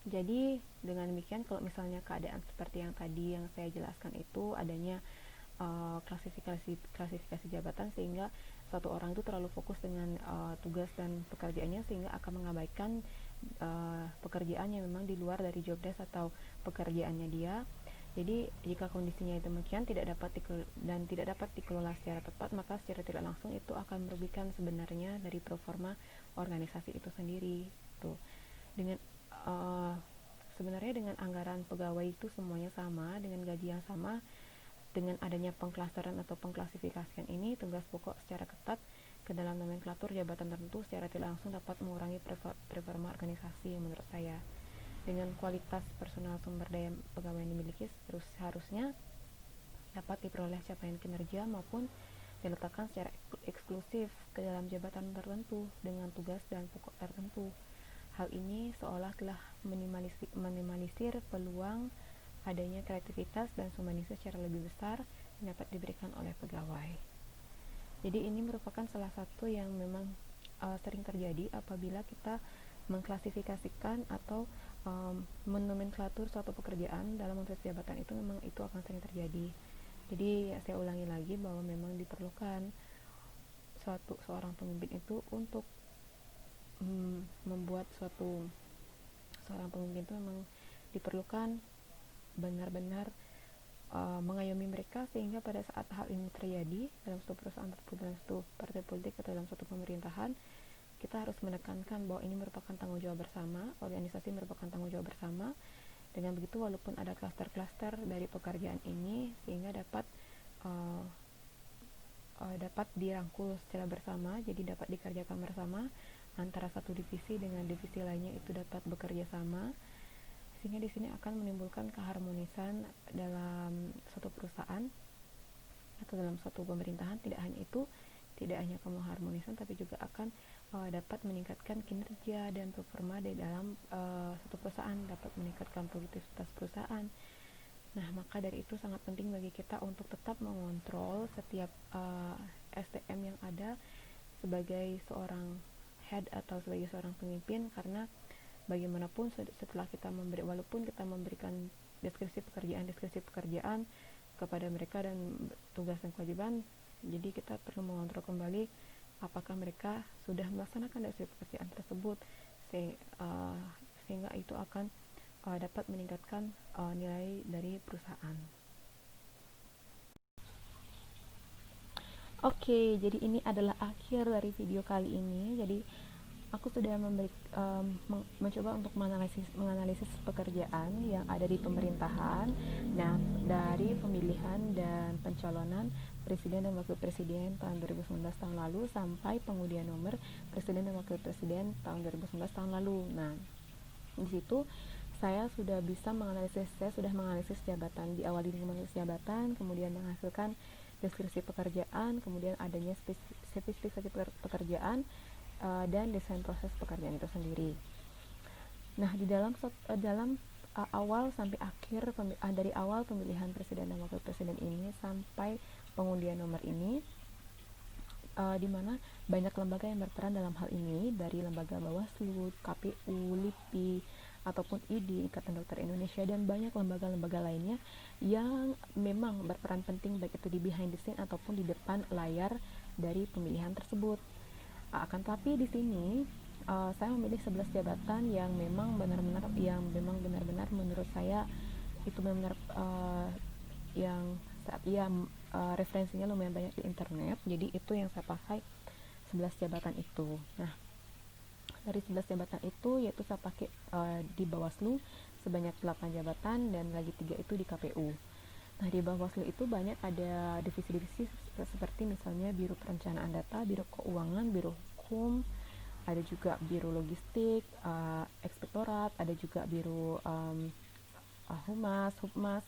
Jadi dengan demikian, kalau misalnya keadaan seperti yang tadi yang saya jelaskan itu adanya klasifikasi jabatan sehingga satu orang itu terlalu fokus dengan tugas dan pekerjaannya sehingga akan mengabaikan pekerjaan yang memang di luar dari job desk atau pekerjaannya dia. Jadi jika kondisinya demikian tidak dapat dikelola secara tepat, maka secara tidak langsung itu akan merugikan sebenarnya dari performa organisasi itu sendiri. Tuh. Dengan sebenarnya dengan anggaran pegawai itu semuanya sama, dengan gaji yang sama, dengan adanya pengklasteran atau pengklasifikasian ini, tugas pokok secara ketat ke dalam nomenklatur jabatan tertentu secara tidak langsung dapat mengurangi performa organisasi menurut saya. Dengan kualitas personal sumber daya pegawai yang dimiliki harusnya dapat diperoleh capaian kinerja maupun diletakkan secara eksklusif ke dalam jabatan tertentu dengan tugas dan pokok tertentu. Hal ini seolah telah minimalisir peluang adanya kreativitas dan sumbangsih secara lebih besar yang dapat diberikan oleh pegawai. Jadi ini merupakan salah satu yang memang sering terjadi apabila kita mengklasifikasikan atau menomenklatur suatu pekerjaan dalam proses jabatan, itu memang itu akan sering terjadi. Jadi saya ulangi lagi bahwa memang diperlukan seorang pemimpin itu untuk membuat seorang pemimpin itu memang diperlukan benar-benar mengayomi mereka sehingga pada saat hal ini terjadi dalam suatu perusahaan tersebut, dalam suatu partai politik atau dalam suatu pemerintahan, kita harus menekankan bahwa ini merupakan tanggung jawab bersama, organisasi merupakan tanggung jawab bersama. Dengan begitu, walaupun ada klaster-klaster dari pekerjaan ini sehingga dapat dirangkul secara bersama, jadi dapat dikerjakan bersama antara satu divisi dengan divisi lainnya, itu dapat bekerja sama sehingga di sini akan menimbulkan keharmonisan dalam suatu perusahaan atau dalam suatu pemerintahan. Tidak hanya keharmonisan tapi juga akan dapat meningkatkan kinerja dan performa di dalam suatu perusahaan, dapat meningkatkan produktivitas perusahaan. Nah, maka dari itu sangat penting bagi kita untuk tetap mengontrol setiap SDM yang ada sebagai seorang head atau sebagai seorang pemimpin, karena bagaimanapun setelah kita walaupun kita memberikan deskripsi pekerjaan kepada mereka dan tugas dan kewajiban, jadi kita perlu mengontrol kembali apakah mereka sudah melaksanakan deskripsi pekerjaan tersebut sehingga itu akan dapat meningkatkan nilai dari perusahaan. Oke, jadi ini adalah akhir dari video kali ini. Jadi aku sudah mencoba untuk menganalisis pekerjaan yang ada di pemerintahan. Nah, dari pemilihan dan pencalonan presiden dan wakil presiden tahun 2019 tahun lalu sampai pengundian nomor presiden dan wakil presiden tahun 2019 tahun lalu. Nah, di situ saya sudah menganalisis jabatan, diawali dengan menganalisis jabatan, kemudian menghasilkan deskripsi pekerjaan, kemudian adanya spesifikasi pekerjaan, dan desain proses pekerjaan itu sendiri. Nah, di dalam awal sampai akhir, dari awal pemilihan presiden dan wakil presiden ini sampai pengundian nomor ini, di mana banyak lembaga yang berperan dalam hal ini, dari lembaga Bawaslu, KPU, LIPI, ataupun ID, Ikatan Dokter Indonesia, dan banyak lembaga-lembaga lainnya yang memang berperan penting baik itu di behind the scene ataupun di depan layar dari pemilihan tersebut. Akan tapi di sini saya memilih 11 jabatan yang memang benar-benar menurut saya itu benar yang saat referensinya lumayan banyak di internet. Jadi itu yang saya pakai 11 jabatan itu. Nah, dari 11 jabatan itu yaitu saya pakai di Bawaslu sebanyak 8 jabatan dan lagi 3 itu di KPU. Nah, di Bawaslu itu banyak ada divisi-divisi seperti misalnya Biro Perencanaan Data, Biro Keuangan, Biro Hukum, ada juga Biro Logistik, Ekspektorat, ada juga Biro Humas,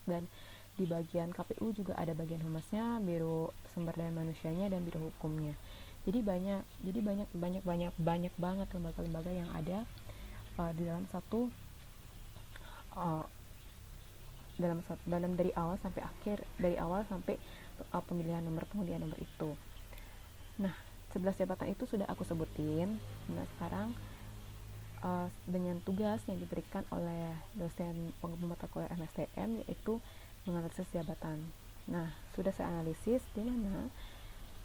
dan di bagian KPU juga ada bagian humasnya, Biro Sumber Daya Manusianya, dan Biro Hukumnya. Jadi banyak banget lembaga-lembaga yang ada di dalam dari awal sampai akhir, dari awal sampai pengundian nomor itu. Nah, 11 jabatan itu sudah aku sebutin. Nah, sekarang dengan tugas yang diberikan oleh dosen mata kuliah MSTM, yaitu menganalisis jabatan. Nah, sudah saya analisis di mana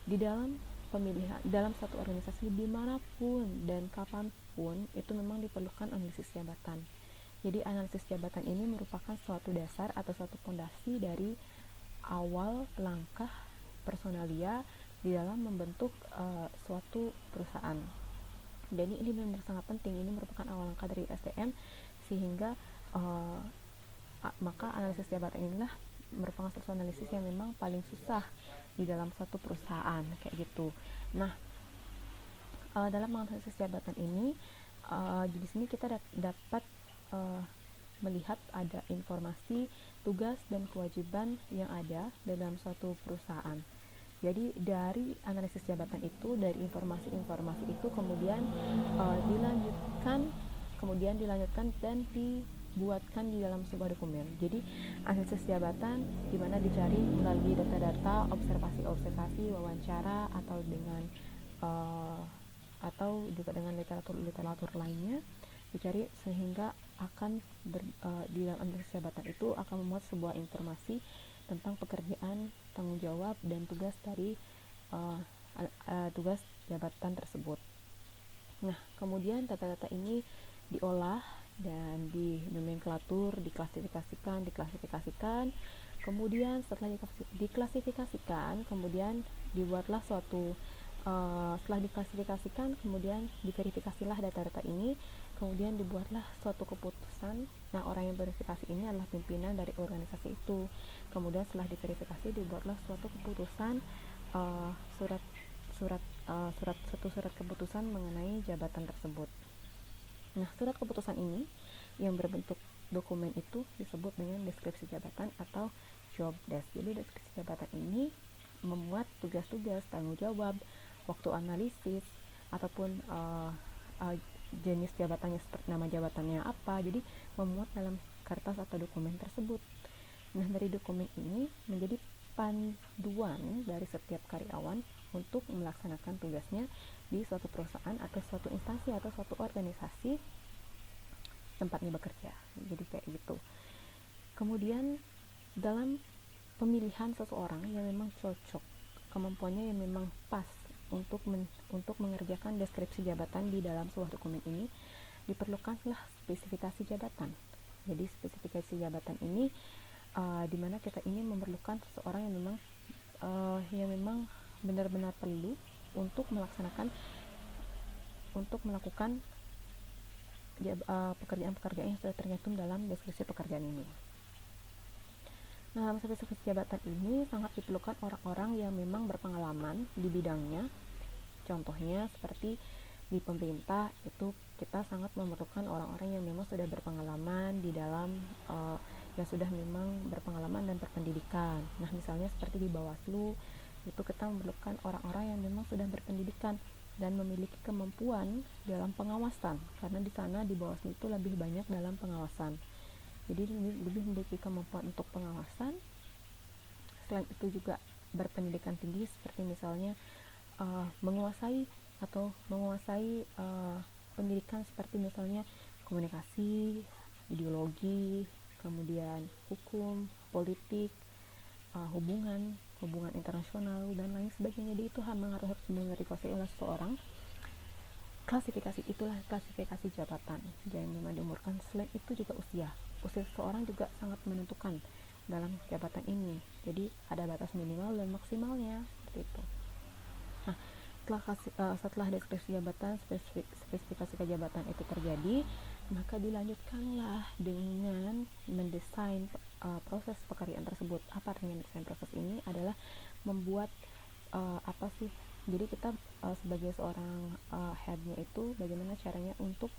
di dalam pemilihan dalam satu organisasi dimanapun dan kapanpun itu memang diperlukan analisis jabatan. Jadi analisis jabatan ini merupakan suatu dasar atau suatu fondasi dari awal langkah personalia di dalam membentuk suatu perusahaan. Jadi ini memang sangat penting, ini merupakan awal langkah dari SDM, sehingga maka analisis jabatan inilah merupakan suatu analisis yang memang paling susah di dalam suatu perusahaan kayak gitu. Nah, dalam menganalisis jabatan ini di sini kita dapat melihat ada informasi, tugas, dan kewajiban yang ada dalam suatu perusahaan. Jadi dari analisis jabatan itu, dari informasi-informasi itu kemudian dilanjutkan dan dibuatkan di dalam sebuah dokumen. Jadi analisis jabatan di mana dicari melalui data-data, observasi, wawancara, atau juga dengan literatur lainnya dicari, sehingga akan di dalam analisis jabatan itu akan memuat sebuah informasi tentang pekerjaan, tanggung jawab, dan tugas dari tugas jabatan tersebut. Nah, kemudian data-data ini diolah dan dinomenklatur, diklasifikasikan. Kemudian setelah diklasifikasikan, kemudian dibuatlah setelah diklasifikasikan, kemudian diverifikasilah data-data ini, kemudian dibuatlah suatu keputusan. Nah, orang yang verifikasi ini adalah pimpinan dari organisasi itu. Kemudian setelah diverifikasi, dibuatlah suatu keputusan, surat keputusan mengenai jabatan tersebut. Nah, surat keputusan ini yang berbentuk dokumen itu disebut dengan deskripsi jabatan atau job desk. Jadi deskripsi jabatan ini memuat tugas-tugas, tanggung jawab, waktu analisis, ataupun jenis jabatannya, seperti nama jabatannya apa. Jadi memuat dalam kertas atau dokumen tersebut. Nah, dari dokumen ini menjadi panduan dari setiap karyawan untuk melaksanakan tugasnya di suatu perusahaan atau suatu instansi atau suatu organisasi tempatnya bekerja. Jadi kayak gitu. Kemudian dalam pemilihan seseorang yang memang cocok, kemampuannya yang memang pas untuk mengerjakan deskripsi jabatan di dalam sebuah dokumen ini, diperlukanlah spesifikasi jabatan. Jadi spesifikasi jabatan ini di mana kita ingin memerlukan seseorang yang memang benar-benar perlu untuk melakukan pekerjaan-pekerjaan yang sudah tercantum dalam deskripsi pekerjaan ini. Nah, dalam spesifikasi jabatan ini sangat diperlukan orang-orang yang memang berpengalaman di bidangnya. Contohnya seperti di pemerintah itu kita sangat memerlukan orang-orang yang memang sudah berpengalaman di dalam yang sudah memang berpengalaman dan berpendidikan. Nah, misalnya seperti di Bawaslu itu kita memerlukan orang-orang yang memang sudah berpendidikan dan memiliki kemampuan dalam pengawasan, karena di sana di Bawaslu itu lebih banyak dalam pengawasan. Jadi lebih memiliki kemampuan untuk pengawasan. Selain itu juga berpendidikan tinggi, seperti misalnya menguasai pendidikan seperti misalnya komunikasi, ideologi, kemudian hukum, politik, hubungan internasional dan lain sebagainya. Jadi itu harus benar dikuasai oleh seseorang. Klasifikasi jabatan yang memang diumurkan. Selain itu juga usia seseorang juga sangat menentukan dalam jabatan ini. Jadi ada batas minimal dan maksimalnya seperti itu. Nah, setelah deskripsi jabatan, spesifikasi jabatan itu terjadi, maka dilanjutkanlah dengan mendesain proses pekerjaan tersebut. Apa artinya mendesain proses ini? Adalah membuat jadi kita sebagai seorang headnya itu bagaimana caranya untuk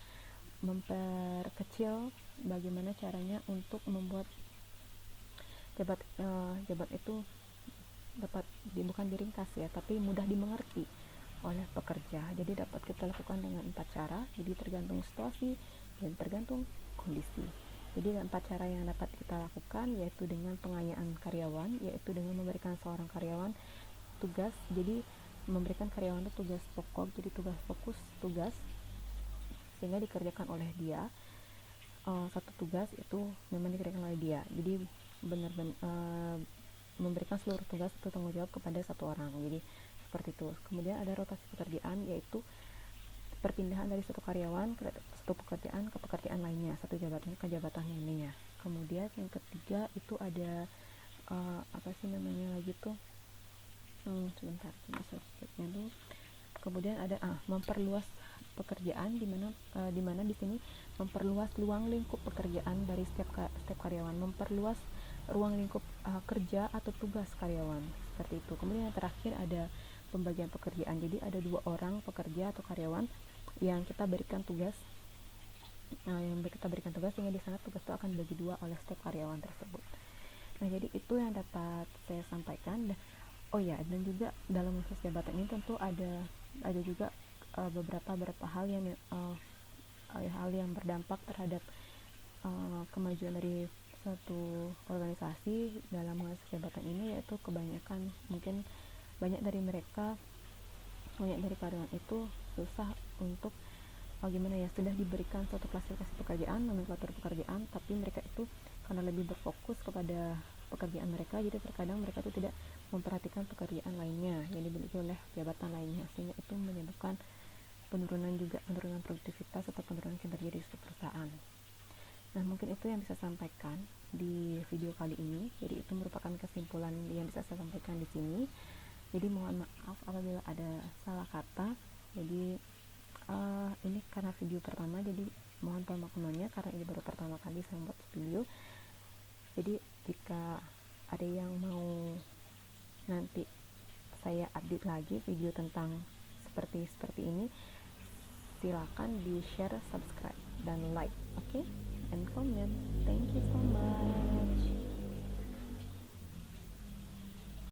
memperkecil, bagaimana caranya untuk membuat jabat itu dapat bukan diringkas ya, tapi mudah dimengerti oleh pekerja. Jadi dapat kita lakukan dengan 4 cara. Jadi tergantung situasi dan tergantung kondisi. Jadi 4 cara yang dapat kita lakukan yaitu dengan pengayaan karyawan, yaitu dengan memberikan seorang karyawan tugas. Jadi memberikan karyawan itu tugas pokok, jadi tugas fokus tugas sehingga dikerjakan oleh dia. Satu tugas itu memang dikerjakan oleh dia. Jadi benar-benar memberikan seluruh tugas atau tanggung jawab kepada satu orang. Jadi seperti itu. Kemudian ada rotasi pekerjaan, yaitu perpindahan dari satu karyawan ke satu pekerjaan ke pekerjaan lainnya, satu jabatan ke jabatan lainnya. Kemudian yang ketiga itu ada sebentar dulu. Kemudian ada memperluas pekerjaan, di mana di sini memperluas ruang lingkup pekerjaan dari setiap karyawan, memperluas ruang lingkup kerja atau tugas karyawan, seperti itu. Kemudian yang terakhir ada pembagian pekerjaan. Jadi ada 2 orang pekerja atau karyawan yang kita berikan tugas, sehingga di sana tugas itu akan dibagi 2 oleh setiap karyawan tersebut. Nah, jadi itu yang dapat saya sampaikan. Dan juga dalam proses jabatan ini tentu ada juga beberapa hal yang berdampak terhadap kemajuan dari suatu organisasi dalam proses jabatan ini, yaitu kebanyakan mungkin banyak dari karyawan itu susah untuk sudah diberikan suatu klasifikasi pekerjaan, nomenklatur pekerjaan, tapi mereka itu karena lebih berfokus kepada pekerjaan mereka, jadi terkadang mereka itu tidak memperhatikan pekerjaan lainnya yang dimiliki oleh jabatan lainnya, sehingga itu menyebabkan penurunan produktivitas atau penurunan kinerja di suatu perusahaan. Nah, mungkin itu yang bisa saya sampaikan di video kali ini. Jadi itu merupakan kesimpulan yang bisa saya sampaikan di sini. Jadi mohon maaf apabila ada salah kata. Jadi ini karena video pertama, jadi mohon pemahamannya karena ini baru pertama kali saya membuat video. Jadi jika ada yang mau nanti saya update lagi video tentang seperti ini, silakan di share, subscribe, dan like, and comment. Thank you so much.